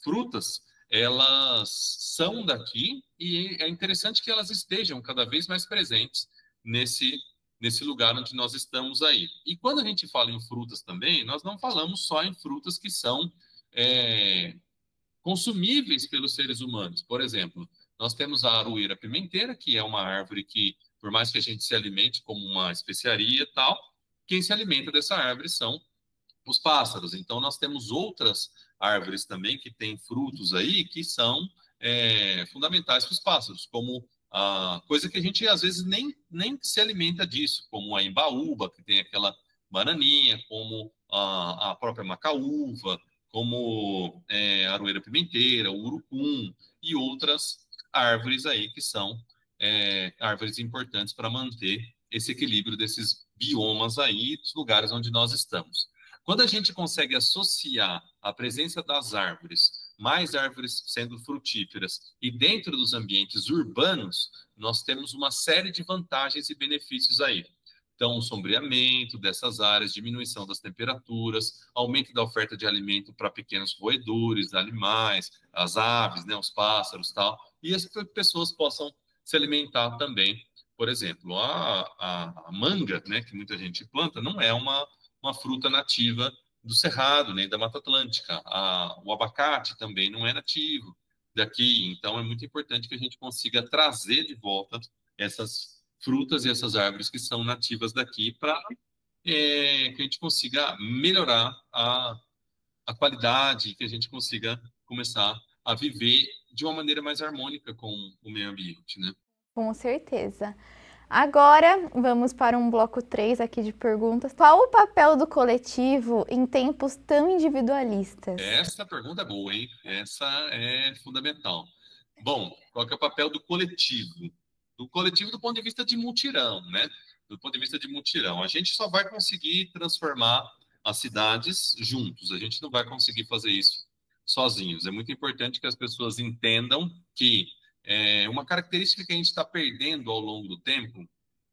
frutas, elas são daqui e é interessante que elas estejam cada vez mais presentes nesse lugar onde nós estamos aí. E quando a gente fala em frutas também, nós não falamos só em frutas que são consumíveis pelos seres humanos. Por exemplo, nós temos a aroeira pimenteira, que é uma árvore que, por mais que a gente se alimente como uma especiaria e tal, quem se alimenta dessa árvore são os pássaros. Então, nós temos outras árvores também que têm frutos aí que são fundamentais para os pássaros, como a coisa que a gente às vezes nem se alimenta disso, como a embaúba, que tem aquela bananinha, como a própria macaúva, como a aroeira pimenteira, o urucum e outras árvores aí que são árvores importantes para manter esse equilíbrio desses biomas aí, dos lugares onde nós estamos. Quando a gente consegue associar a presença das árvores, mais árvores sendo frutíferas, e dentro dos ambientes urbanos, nós temos uma série de vantagens e benefícios aí. Então, o sombreamento dessas áreas, diminuição das temperaturas, aumento da oferta de alimento para pequenos roedores, animais, as aves, né, os pássaros e tal, e as pessoas possam se alimentar também. Por exemplo, a manga, né, que muita gente planta, não é uma fruta nativa do Cerrado, nem da Mata Atlântica. O abacate também não é nativo daqui, então é muito importante que a gente consiga trazer de volta essas frutas e essas árvores que são nativas daqui para que a gente consiga melhorar a qualidade, que a gente consiga começar a viver de uma maneira mais harmônica com o meio ambiente, né? Com certeza. Agora, vamos para um bloco 3 aqui de perguntas. Qual o papel do coletivo em tempos tão individualistas? Essa pergunta é boa, hein? Essa é fundamental. Bom, qual que é o papel do coletivo? Do coletivo do ponto de vista de mutirão, né? Do ponto de vista de mutirão. A gente só vai conseguir transformar as cidades juntos. A gente não vai conseguir fazer isso sozinhos. É muito importante que as pessoas entendam que uma característica que a gente está perdendo ao longo do tempo,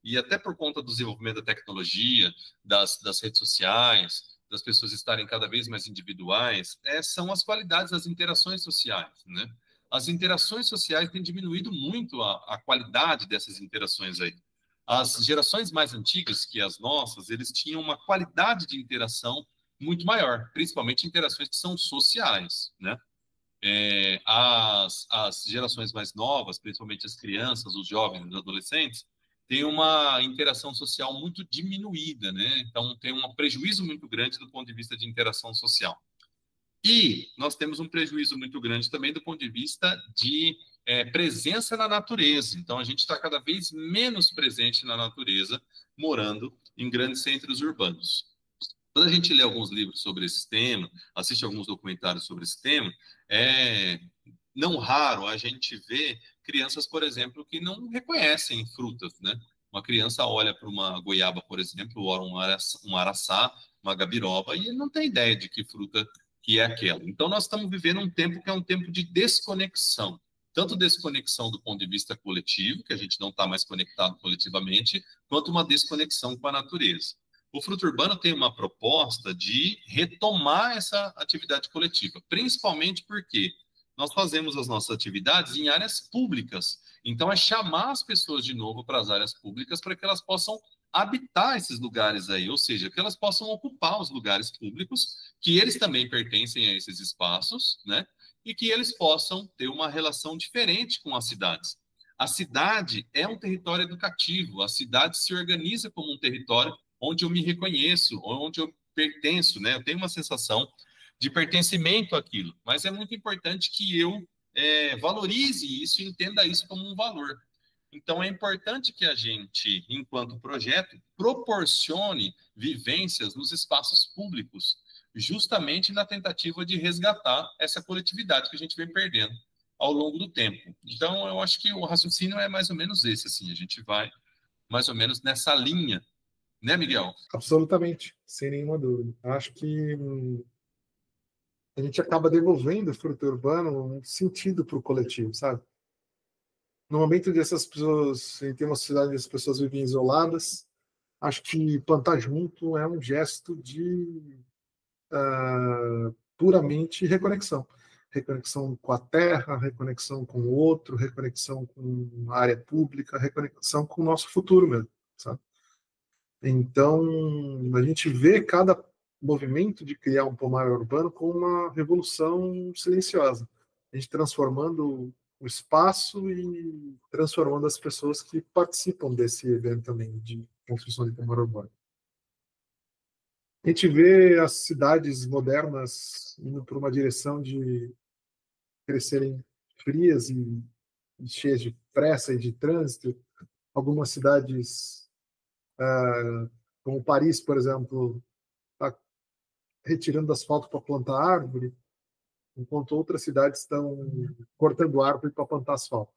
e até por conta do desenvolvimento da tecnologia, das redes sociais, das pessoas estarem cada vez mais individuais, são as qualidades das interações sociais, né? As interações sociais têm diminuído muito a qualidade dessas interações aí. As gerações mais antigas que as nossas, eles tinham uma qualidade de interação muito maior, principalmente interações que são sociais, né? As gerações mais novas, principalmente as crianças, os jovens, os adolescentes, têm uma interação social muito diminuída, né? Então, tem um prejuízo muito grande do ponto de vista de interação social. E nós temos um prejuízo muito grande também do ponto de vista de presença na natureza. Então, a gente está cada vez menos presente na natureza, morando em grandes centros urbanos. Quando a gente lê alguns livros sobre esse tema, assiste alguns documentários sobre esse tema, não raro a gente vê crianças, por exemplo, que não reconhecem frutas, né? Uma criança olha para uma goiaba, por exemplo, ou um araçá, uma gabiroba, e ele não tem ideia de que fruta que é aquela. Então, nós estamos vivendo um tempo que é um tempo de desconexão, tanto desconexão do ponto de vista coletivo, que a gente não está mais conectado coletivamente, quanto uma desconexão com a natureza. O Fruto Urbano tem uma proposta de retomar essa atividade coletiva, principalmente porque nós fazemos as nossas atividades em áreas públicas. Então, é chamar as pessoas de novo para as áreas públicas para que elas possam habitar esses lugares aí, ou seja, que elas possam ocupar os lugares públicos, que eles também pertencem a esses espaços, né? E que eles possam ter uma relação diferente com as cidades. A cidade é um território educativo, a cidade se organiza como um território onde eu me reconheço, onde eu pertenço, né? Eu tenho uma sensação de pertencimento àquilo, mas é muito importante que eu valorize isso e entenda isso como um valor. Então, é importante que a gente, enquanto projeto, proporcione vivências nos espaços públicos, justamente na tentativa de resgatar essa coletividade que a gente vem perdendo ao longo do tempo. Então, eu acho que o raciocínio é mais ou menos esse, assim, a gente vai mais ou menos nessa linha, né, Miguel? Absolutamente, sem nenhuma dúvida. Acho que a gente acaba devolvendo o fruto urbano um sentido para o coletivo, sabe? No momento de essas pessoas, em ter uma sociedade onde as pessoas vivem isoladas, acho que plantar junto é um gesto de puramente reconexão. Reconexão com a terra, reconexão com o outro, reconexão com a área pública, reconexão com o nosso futuro mesmo, sabe? Então, a gente vê cada movimento de criar um pomar urbano como uma revolução silenciosa. A gente transformando o espaço e transformando as pessoas que participam desse evento também de construção de pomar urbano. A gente vê as cidades modernas indo por uma direção de crescerem frias e cheias de pressa e de trânsito. Algumas cidades, como Paris, por exemplo, está retirando asfalto para plantar árvore, enquanto outras cidades estão cortando árvore para plantar asfalto.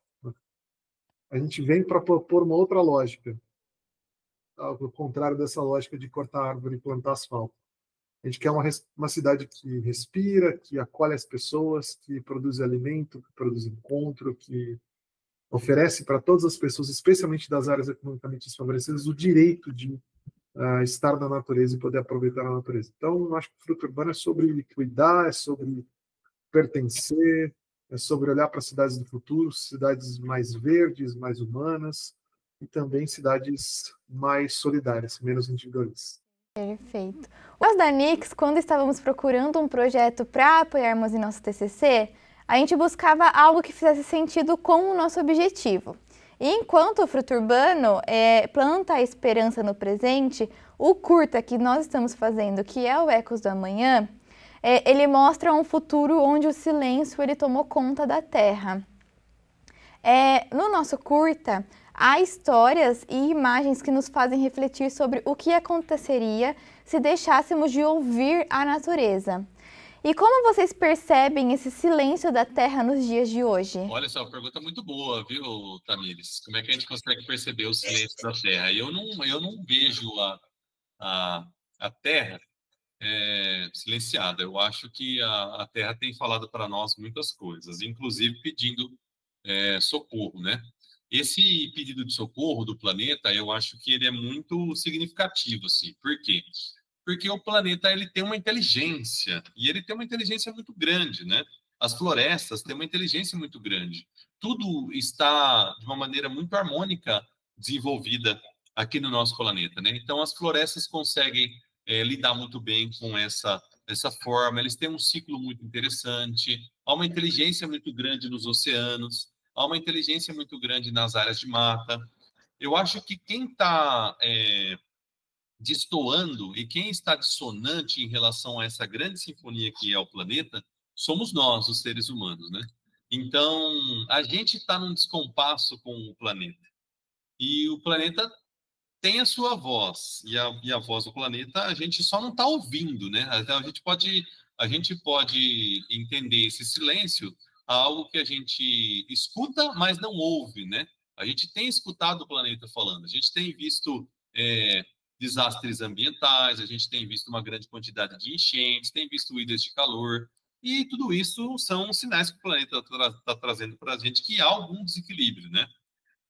A gente vem para propor uma outra lógica, ao contrário dessa lógica de cortar árvore e plantar asfalto. A gente quer uma cidade que respira, que acolhe as pessoas, que produz alimento, que produz encontro, que oferece para todas as pessoas, especialmente das áreas economicamente desfavorecidas, o direito de estar na natureza e poder aproveitar a natureza. Então, acho que o Fruto Urbano é sobre cuidar, é sobre pertencer, é sobre olhar para cidades do futuro, cidades mais verdes, mais humanas, e também cidades mais solidárias, menos individualistas. Perfeito. Nós da Nix, quando estávamos procurando um projeto para apoiarmos em nosso TCC, a gente buscava algo que fizesse sentido com o nosso objetivo. E enquanto o Fruto Urbano planta a esperança no presente, o curta que nós estamos fazendo, que é o Ecos do Amanhã, ele mostra um futuro onde o silêncio ele tomou conta da Terra. No nosso curta, há histórias e imagens que nos fazem refletir sobre o que aconteceria se deixássemos de ouvir a natureza. E como vocês percebem esse silêncio da Terra nos dias de hoje? Olha só, pergunta muito boa, viu, Tamires? Como é que a gente consegue perceber o silêncio da Terra? Eu não vejo a Terra silenciada. Eu acho que a Terra tem falado para nós muitas coisas, inclusive pedindo socorro, né? Esse pedido de socorro do planeta, eu acho que ele é muito significativo, assim. Por quê? Porque o planeta ele tem uma inteligência, e ele tem uma inteligência muito grande, né? As florestas têm uma inteligência muito grande. Tudo está de uma maneira muito harmônica desenvolvida aqui no nosso planeta, né? Então, as florestas conseguem lidar muito bem com essa forma, eles têm um ciclo muito interessante, há uma inteligência muito grande nos oceanos, há uma inteligência muito grande nas áreas de mata. Eu acho que quem está destoando e quem está dissonante em relação a essa grande sinfonia que é o planeta, somos nós, os seres humanos, né? Então, a gente está num descompasso com o planeta. E o planeta tem a sua voz, e a voz do planeta a gente só não está ouvindo, né? Então, a gente pode entender esse silêncio a algo que a gente escuta, mas não ouve, né? A gente tem escutado o planeta falando, a gente tem visto desastres ambientais, a gente tem visto uma grande quantidade de enchentes, tem visto ilhas de calor, E tudo isso são sinais que o planeta está trazendo para a gente que há algum desequilíbrio, né?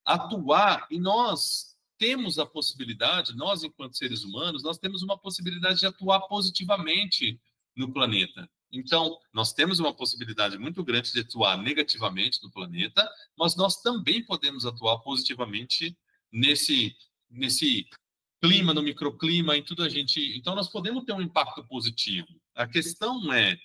Atuar, e nós temos a possibilidade, nós enquanto seres humanos, nós temos uma possibilidade de atuar positivamente no planeta. Então, nós temos uma possibilidade muito grande de atuar negativamente no planeta, mas nós também podemos atuar positivamente nesse clima, no microclima, em tudo a gente. Então, nós podemos ter um impacto positivo. A questão é,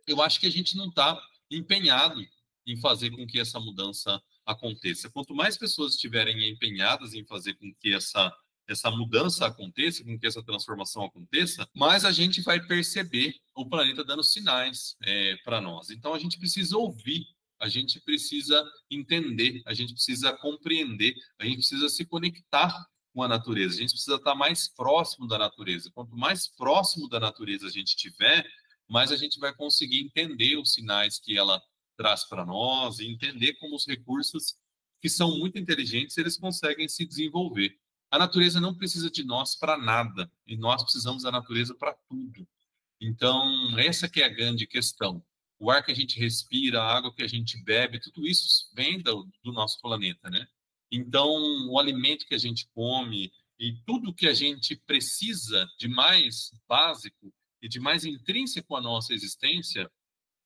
eu acho que a gente não está empenhado em fazer com que essa mudança aconteça. Quanto mais pessoas estiverem empenhadas em fazer com que essa mudança aconteça, com que essa transformação aconteça, mais a gente vai perceber o planeta dando sinais para nós. Então, a gente precisa ouvir, a gente precisa entender, a gente precisa compreender, a gente precisa se conectar com a natureza, a gente precisa estar mais próximo da natureza. Quanto mais próximo da natureza a gente tiver, mais a gente vai conseguir entender os sinais que ela traz para nós e entender como os recursos, que são muito inteligentes, eles conseguem se desenvolver. A natureza não precisa de nós para nada, e nós precisamos da natureza para tudo. Então, essa que é a grande questão. O ar que a gente respira, a água que a gente bebe, tudo isso vem do nosso planeta, né? Então, o alimento que a gente come e tudo que a gente precisa de mais básico e de mais intrínseco à nossa existência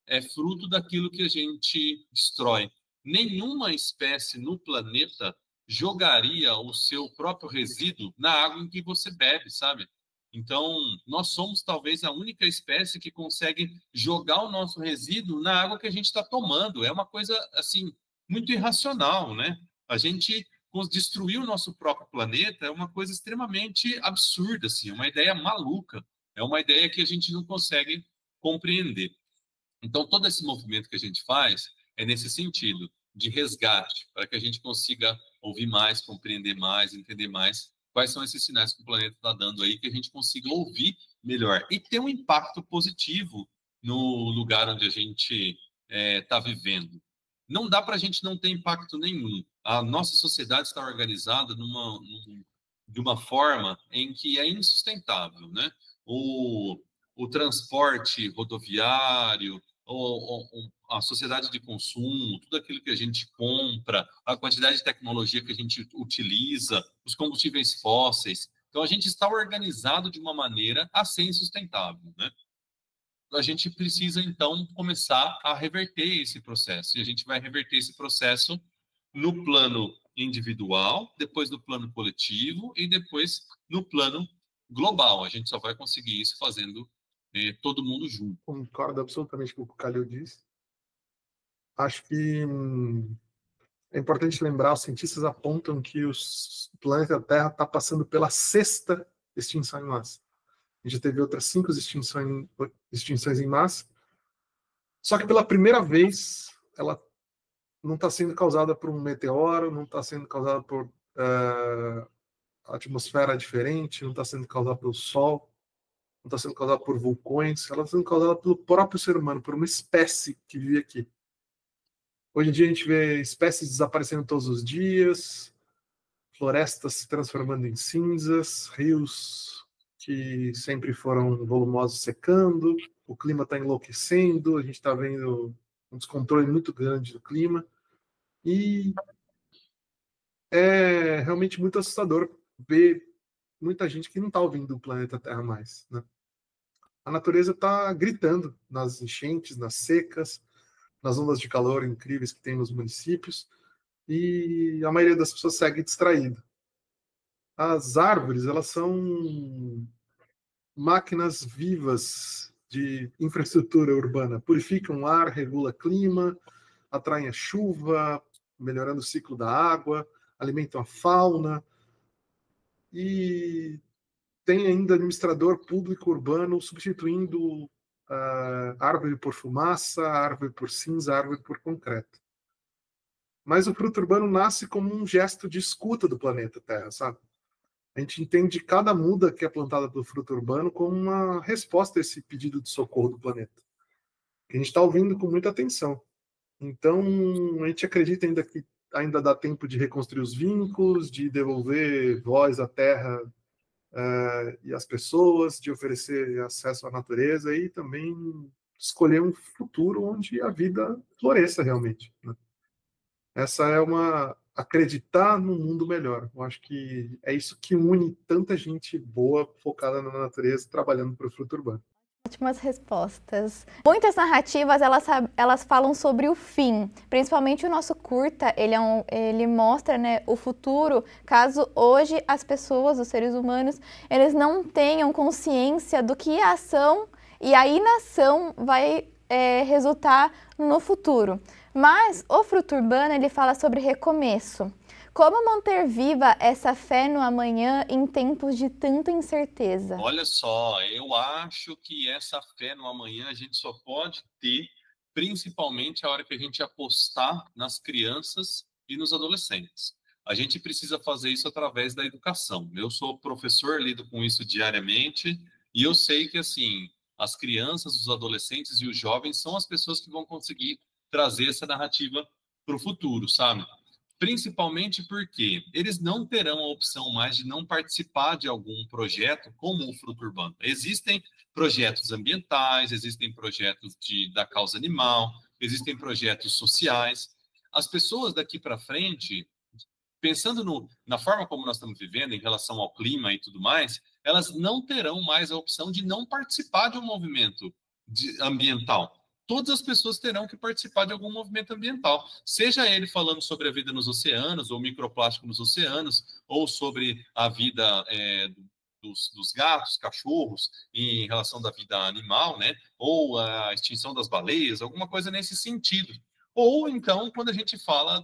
é fruto daquilo que a gente destrói. Nenhuma espécie no planeta jogaria o seu próprio resíduo na água em que você bebe, sabe? Então, nós somos talvez a única espécie que consegue jogar o nosso resíduo na água que a gente está tomando. É uma coisa, assim, muito irracional, né? A gente destruir o nosso próprio planeta é uma coisa extremamente absurda, assim, é uma ideia maluca, é uma ideia que a gente não consegue compreender. Então, todo esse movimento que a gente faz é nesse sentido, de resgate, para que a gente consiga ouvir mais, compreender mais, entender mais quais são esses sinais que o planeta está dando aí, que a gente consiga ouvir melhor e ter um impacto positivo no lugar onde a gente está vivendo. Não dá para a gente não ter impacto nenhum. A nossa sociedade está organizada de uma forma em que é insustentável, né? O transporte rodoviário, a sociedade de consumo, tudo aquilo que a gente compra, a quantidade de tecnologia que a gente utiliza, os combustíveis fósseis. Então, a gente está organizado de uma maneira a ser insustentável, né? A gente precisa, então, começar a reverter esse processo. E a gente vai reverter esse processo no plano individual, depois no plano coletivo e depois no plano global. A gente só vai conseguir isso fazendo todo mundo junto. Concordo absolutamente com o que o Calil disse. Acho que é importante lembrar, os cientistas apontam que o planeta Terra está passando pela 6ª extinção em massa. A gente já teve outras 5 extinções em massa. Só que pela primeira vez, ela não está sendo causada por um meteoro, não está sendo causada por atmosfera diferente, não está sendo causada pelo Sol, não está sendo causada por vulcões, ela está sendo causada pelo próprio ser humano, por uma espécie que vive aqui. Hoje em dia a gente vê espécies desaparecendo todos os dias, florestas se transformando em cinzas, rios que sempre foram volumosos secando, o clima está enlouquecendo, a gente está vendo um descontrole muito grande do clima, e é realmente muito assustador ver muita gente que não está ouvindo o planeta Terra mais, né? A natureza está gritando nas enchentes, nas secas, nas ondas de calor incríveis que tem nos municípios, e a maioria das pessoas segue distraída. As árvores, elas são máquinas vivas de infraestrutura urbana, purificam o ar, regula clima, atraem a chuva, melhorando o ciclo da água, alimentam a fauna, e tem ainda administrador público urbano substituindo árvore por fumaça, árvore por cinza, árvore por concreto. Mas o fruto urbano nasce como um gesto de escuta do planeta Terra, sabe? A gente entende cada muda que é plantada pelo fruto urbano como uma resposta a esse pedido de socorro do planeta, que a gente está ouvindo com muita atenção. Então, a gente acredita ainda que ainda dá tempo de reconstruir os vínculos, de devolver voz à terra e às pessoas, de oferecer acesso à natureza e também escolher um futuro onde a vida floresça realmente, né? Essa é acreditar num mundo melhor. Eu acho que é isso que une tanta gente boa, focada na natureza, trabalhando para o fruto urbano. Ótimas respostas. Muitas narrativas, elas falam sobre o fim. Principalmente o nosso curta, ele mostra, né, o futuro, caso hoje as pessoas, os seres humanos, eles não tenham consciência do que a ação e a inação vai resultar no futuro. Mas o fruto urbano, ele fala sobre recomeço. Como manter viva essa fé no amanhã em tempos de tanta incerteza? Olha só, eu acho que essa fé no amanhã a gente só pode ter, principalmente a hora que a gente apostar nas crianças e nos adolescentes. A gente precisa fazer isso através da educação. Eu sou professor, lido com isso diariamente, e eu sei que, assim, as crianças, os adolescentes e os jovens são as pessoas que vão conseguir trazer essa narrativa para o futuro, sabe? Principalmente porque eles não terão a opção mais de não participar de algum projeto como o Fruto Urbano. Existem projetos ambientais, existem projetos da causa animal, existem projetos sociais. As pessoas daqui para frente, pensando na forma como nós estamos vivendo em relação ao clima e tudo mais, elas não terão mais a opção de não participar de um movimento ambiental. Todas as pessoas terão que participar de algum movimento ambiental, seja ele falando sobre a vida nos oceanos, ou microplástico nos oceanos, ou sobre a vida dos gatos, cachorros, em relação da vida animal, né? Ou a extinção das baleias, alguma coisa nesse sentido. Ou então, quando a gente fala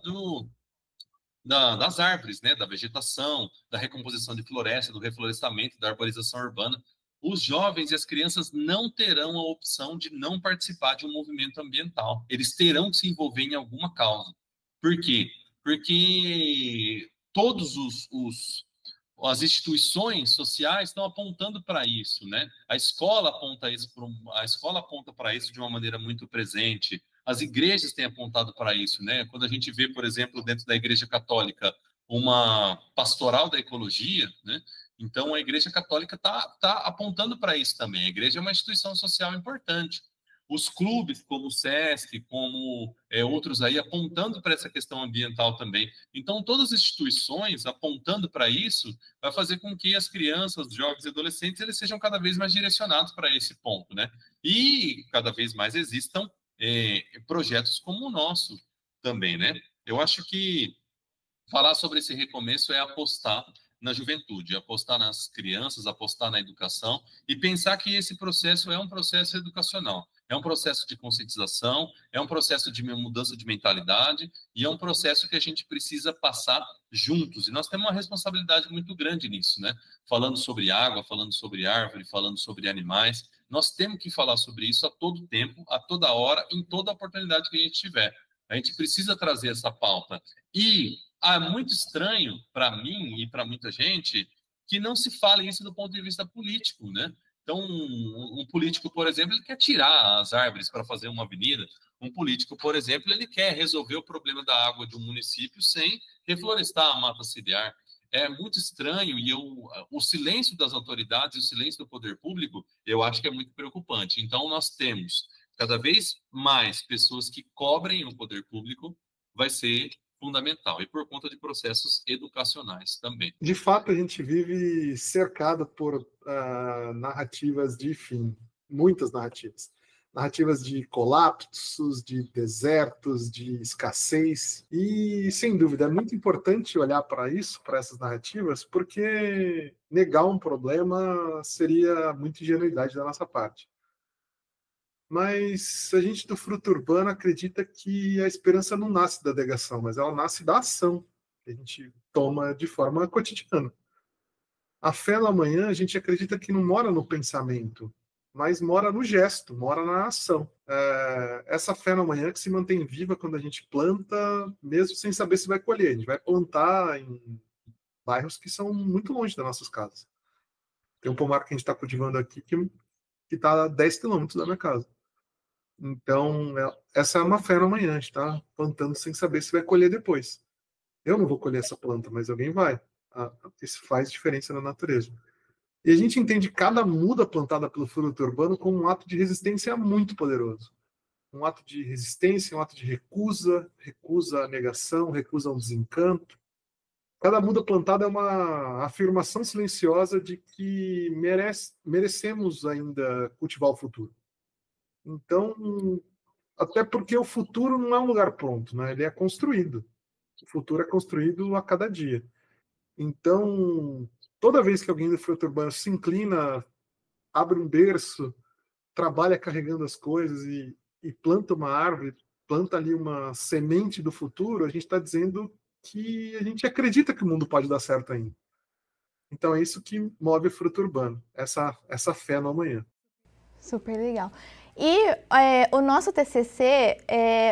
das árvores, né? Da vegetação, da recomposição de floresta, do reflorestamento, da arborização urbana. Os jovens e as crianças não terão a opção de não participar de um movimento ambiental. Eles terão que se envolver em alguma causa. Por quê? Porque todos as instituições sociais estão apontando para isso, né? A escola aponta para isso de uma maneira muito presente. As igrejas têm apontado para isso, né? Quando a gente vê, por exemplo, dentro da Igreja Católica, uma pastoral da ecologia, né? Então, a Igreja Católica tá apontando para isso também. A igreja é uma instituição social importante. Os clubes, como o SESC, como outros aí, apontando para essa questão ambiental também. Então, todas as instituições apontando para isso vai fazer com que as crianças, os jovens e adolescentes, eles sejam cada vez mais direcionados para esse ponto, né? E cada vez mais existam projetos como o nosso também, né? Eu acho que falar sobre esse recomeço é apostar na juventude, apostar nas crianças, apostar na educação e pensar que esse processo é um processo educacional, é um processo de conscientização, é um processo de mudança de mentalidade e é um processo que a gente precisa passar juntos. E nós temos uma responsabilidade muito grande nisso, né? Falando sobre água, falando sobre árvore, falando sobre animais, nós temos que falar sobre isso a todo tempo, a toda hora, em toda oportunidade que a gente tiver. A gente precisa trazer essa pauta. E é muito estranho para mim e para muita gente que não se fale isso do ponto de vista político, né? Então, um político, por exemplo, ele quer tirar as árvores para fazer uma avenida. Um político, por exemplo, ele quer resolver o problema da água de um município sem reflorestar a mata ciliar. É muito estranho e o silêncio das autoridades, o silêncio do poder público, eu acho que é muito preocupante. Então, nós temos cada vez mais pessoas que cobrem o poder público, vai ser fundamental, e por conta de processos educacionais também. De fato, a gente vive cercado por narrativas de fim, muitas narrativas. Narrativas de colapsos, de desertos, de escassez. E, sem dúvida, é muito importante olhar para isso, para essas narrativas, porque negar um problema seria muita ingenuidade da nossa parte. Mas a gente do Fruto Urbano acredita que a esperança não nasce da negação, mas ela nasce da ação que a gente toma de forma cotidiana. A fé no amanhã, a gente acredita que não mora no pensamento, mas mora no gesto, mora na ação. Essa fé no amanhã que se mantém viva quando a gente planta, mesmo sem saber se vai colher. A gente vai plantar em bairros que são muito longe das nossas casas. Tem um pomar que a gente está cultivando aqui que está a 10 quilômetros da minha casa. Então, essa é uma fé no amanhã, a gente está plantando sem saber se vai colher depois. Eu não vou colher essa planta, mas alguém vai. Isso faz diferença na natureza. E a gente entende cada muda plantada pelo fruto urbano como um ato de resistência muito poderoso. Um ato de resistência, um ato de recusa, recusa à negação, recusa ao desencanto. Cada muda plantada é uma afirmação silenciosa de que merecemos ainda cultivar o futuro. Então, até porque o futuro não é um lugar pronto, né? Ele é construído. O futuro é construído a cada dia. Então, toda vez que alguém do fruto urbano se inclina, abre um berço, trabalha carregando as coisas e planta uma árvore, planta ali uma semente do futuro, a gente está dizendo que a gente acredita que o mundo pode dar certo ainda. Então é isso que move o fruto urbano, essa fé no amanhã. Super legal. E o nosso TCC,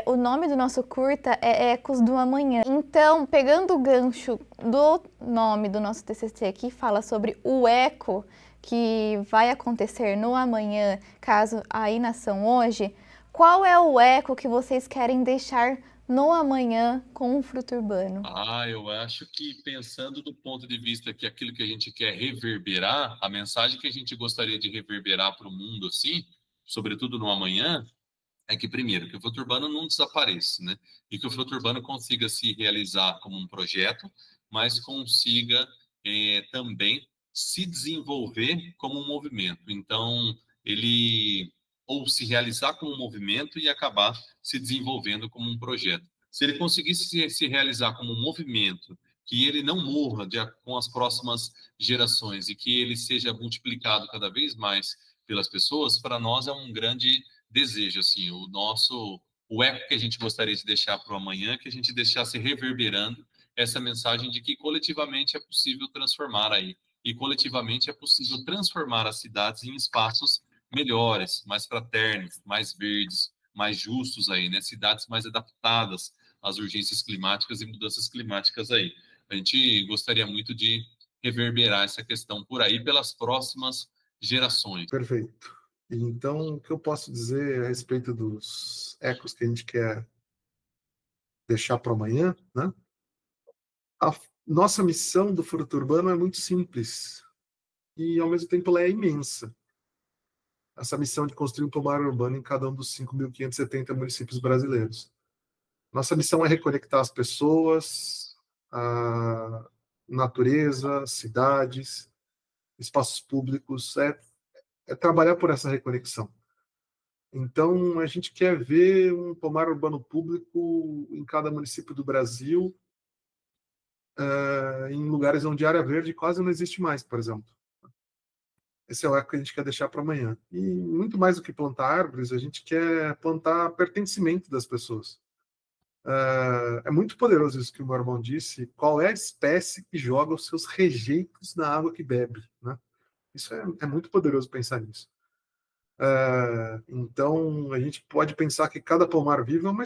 o nome do nosso curta é Ecos do Amanhã. Então, pegando o gancho do nome do nosso TCC, que fala sobre o eco que vai acontecer no amanhã, caso aí nasçam hoje, qual é o eco que vocês querem deixar no amanhã com o fruto urbano? Eu acho que pensando do ponto de vista que aquilo que a gente quer reverberar, a mensagem que a gente gostaria de reverberar para o mundo, assim, sobretudo no amanhã, é que, primeiro, que o fruto urbano não desapareça, né? E que o fruto urbano consiga se realizar como um projeto, mas consiga também se desenvolver como um movimento. Então, ele ou se realizar como um movimento e acabar se desenvolvendo como um projeto. Se ele conseguisse se realizar como um movimento, que ele não morra com as próximas gerações e que ele seja multiplicado cada vez mais pelas pessoas, para nós é um grande desejo, assim, o eco que a gente gostaria de deixar para o amanhã, que a gente deixasse reverberando essa mensagem de que coletivamente é possível transformar aí, e coletivamente é possível transformar as cidades em espaços melhores, mais fraternos, mais verdes, mais justos aí, né? Cidades mais adaptadas às urgências climáticas e mudanças climáticas aí. A gente gostaria muito de reverberar essa questão por aí pelas próximas gerações. Perfeito. Então, o que eu posso dizer a respeito dos ecos que a gente quer deixar para amanhã, né? A nossa missão do Fruto Urbano é muito simples e, ao mesmo tempo, ela é imensa. Essa missão de construir um pomar urbano em cada um dos 5.570 municípios brasileiros. Nossa missão é reconectar as pessoas, a natureza, cidades, espaços públicos, é trabalhar por essa reconexão. Então, a gente quer ver um pomar urbano público em cada município do Brasil, em lugares onde a área verde quase não existe mais, por exemplo. Esse é o eco que a gente quer deixar para amanhã. E muito mais do que plantar árvores, a gente quer plantar pertencimento das pessoas. É muito poderoso isso que o meu irmão disse. Qual é a espécie que joga os seus rejeitos na água que bebe, né? Isso é muito poderoso pensar nisso. Então, a gente pode pensar que cada pomar vivo é uma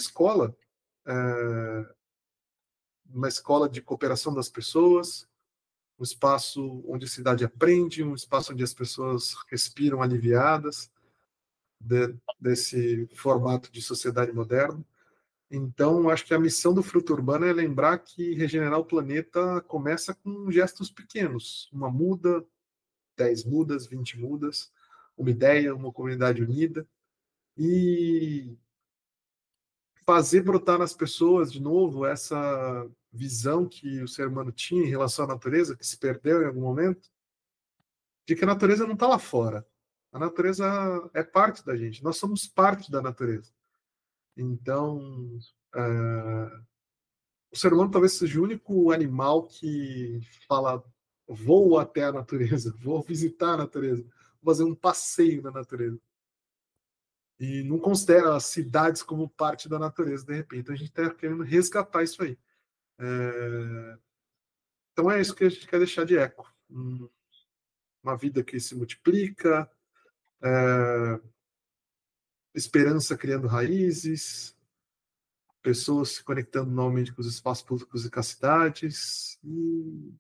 escola de cooperação das pessoas, um espaço onde a cidade aprende, um espaço onde as pessoas respiram aliviadas desse formato de sociedade moderna. Então, acho que a missão do Fruto Urbano é lembrar que regenerar o planeta começa com gestos pequenos. Uma muda, 10 mudas, 20 mudas, uma ideia, uma comunidade unida. E fazer brotar nas pessoas, de novo, essa visão que o ser humano tinha em relação à natureza, que se perdeu em algum momento, de que a natureza não está lá fora. A natureza é parte da gente. Nós somos parte da natureza. Então, o ser humano talvez seja o único animal que fala: vou até a natureza, vou visitar a natureza, vou fazer um passeio na natureza. E não considera as cidades como parte da natureza, de repente. Então, a gente está querendo resgatar isso aí. Então, é isso que a gente quer deixar de eco. Uma vida que se multiplica, esperança criando raízes, pessoas se conectando novamente com os espaços públicos e com as cidades, e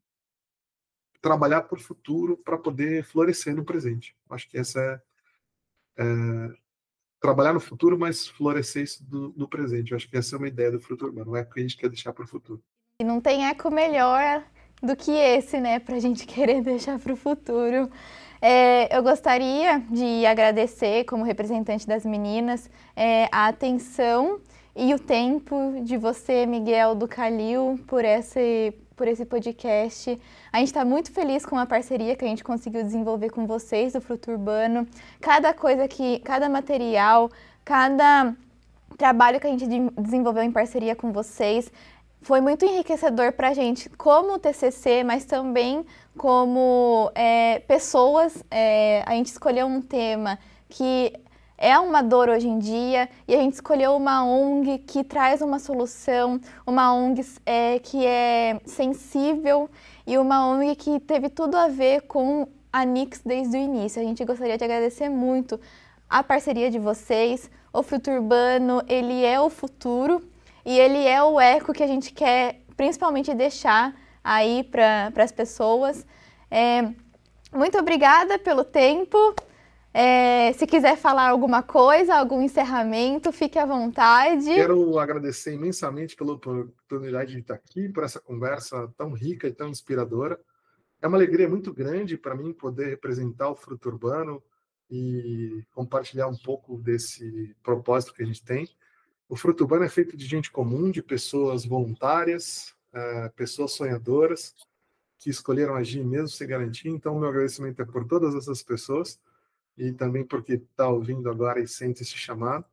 trabalhar para o futuro para poder florescer no presente. Acho que essa trabalhar no futuro, mas florescer isso no presente. Eu acho que essa é uma ideia do Fruto Urbano, é o que a gente quer deixar para o futuro. E não tem eco melhor do que esse, né, para a gente querer deixar para o futuro. Eu gostaria de agradecer, como representante das meninas, a atenção e o tempo de você, Miguel, do Calil, por esse podcast. A gente está muito feliz com a parceria que a gente conseguiu desenvolver com vocês do Fruto Urbano. Cada material, cada trabalho que a gente desenvolveu em parceria com vocês foi muito enriquecedor para a gente, como TCC, mas também como pessoas. A gente escolheu um tema que é uma dor hoje em dia e a gente escolheu uma ONG que traz uma solução, uma ONG que é sensível e uma ONG que teve tudo a ver com a Nix desde o início. A gente gostaria de agradecer muito a parceria de vocês. O Fruto Urbano, ele é o futuro e ele é o eco que a gente quer principalmente deixar aí para as pessoas. Muito obrigada pelo tempo. Se quiser falar alguma coisa, algum encerramento, fique à vontade. Quero agradecer imensamente pela oportunidade de estar aqui, por essa conversa tão rica e tão inspiradora. É uma alegria muito grande para mim poder representar o Fruto Urbano e compartilhar um pouco desse propósito que a gente tem. O Fruto Urbano é feito de gente comum, de pessoas voluntárias, pessoas sonhadoras, que escolheram agir mesmo sem garantia. Então, meu agradecimento é por todas essas pessoas e também porque está ouvindo agora e sente esse chamado.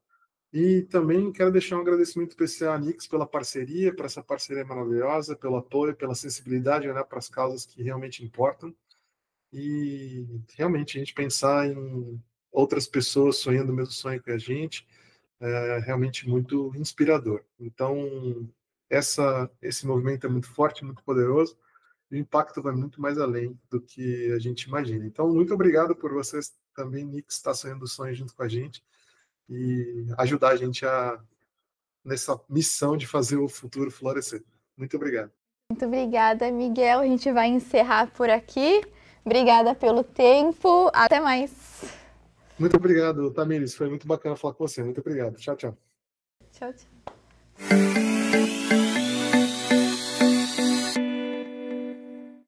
E também quero deixar um agradecimento especial à Nix pela parceria, por essa parceria maravilhosa, pelo apoio, pela sensibilidade, olhar para as causas que realmente importam e realmente a gente pensar em outras pessoas sonhando o mesmo sonho que a gente é realmente muito inspirador. Então, esse movimento é muito forte, muito poderoso, e o impacto vai muito mais além do que a gente imagina. Então, muito obrigado por vocês também, Nix, estar sonhando o sonho junto com a gente e ajudar a gente nessa missão de fazer o futuro florescer. Muito obrigado. Muito obrigada, Miguel. A gente vai encerrar por aqui. Obrigada pelo tempo. Até mais. Muito obrigado, Tamires. Foi muito bacana falar com você. Muito obrigado. Tchau, tchau. Tchau, tchau.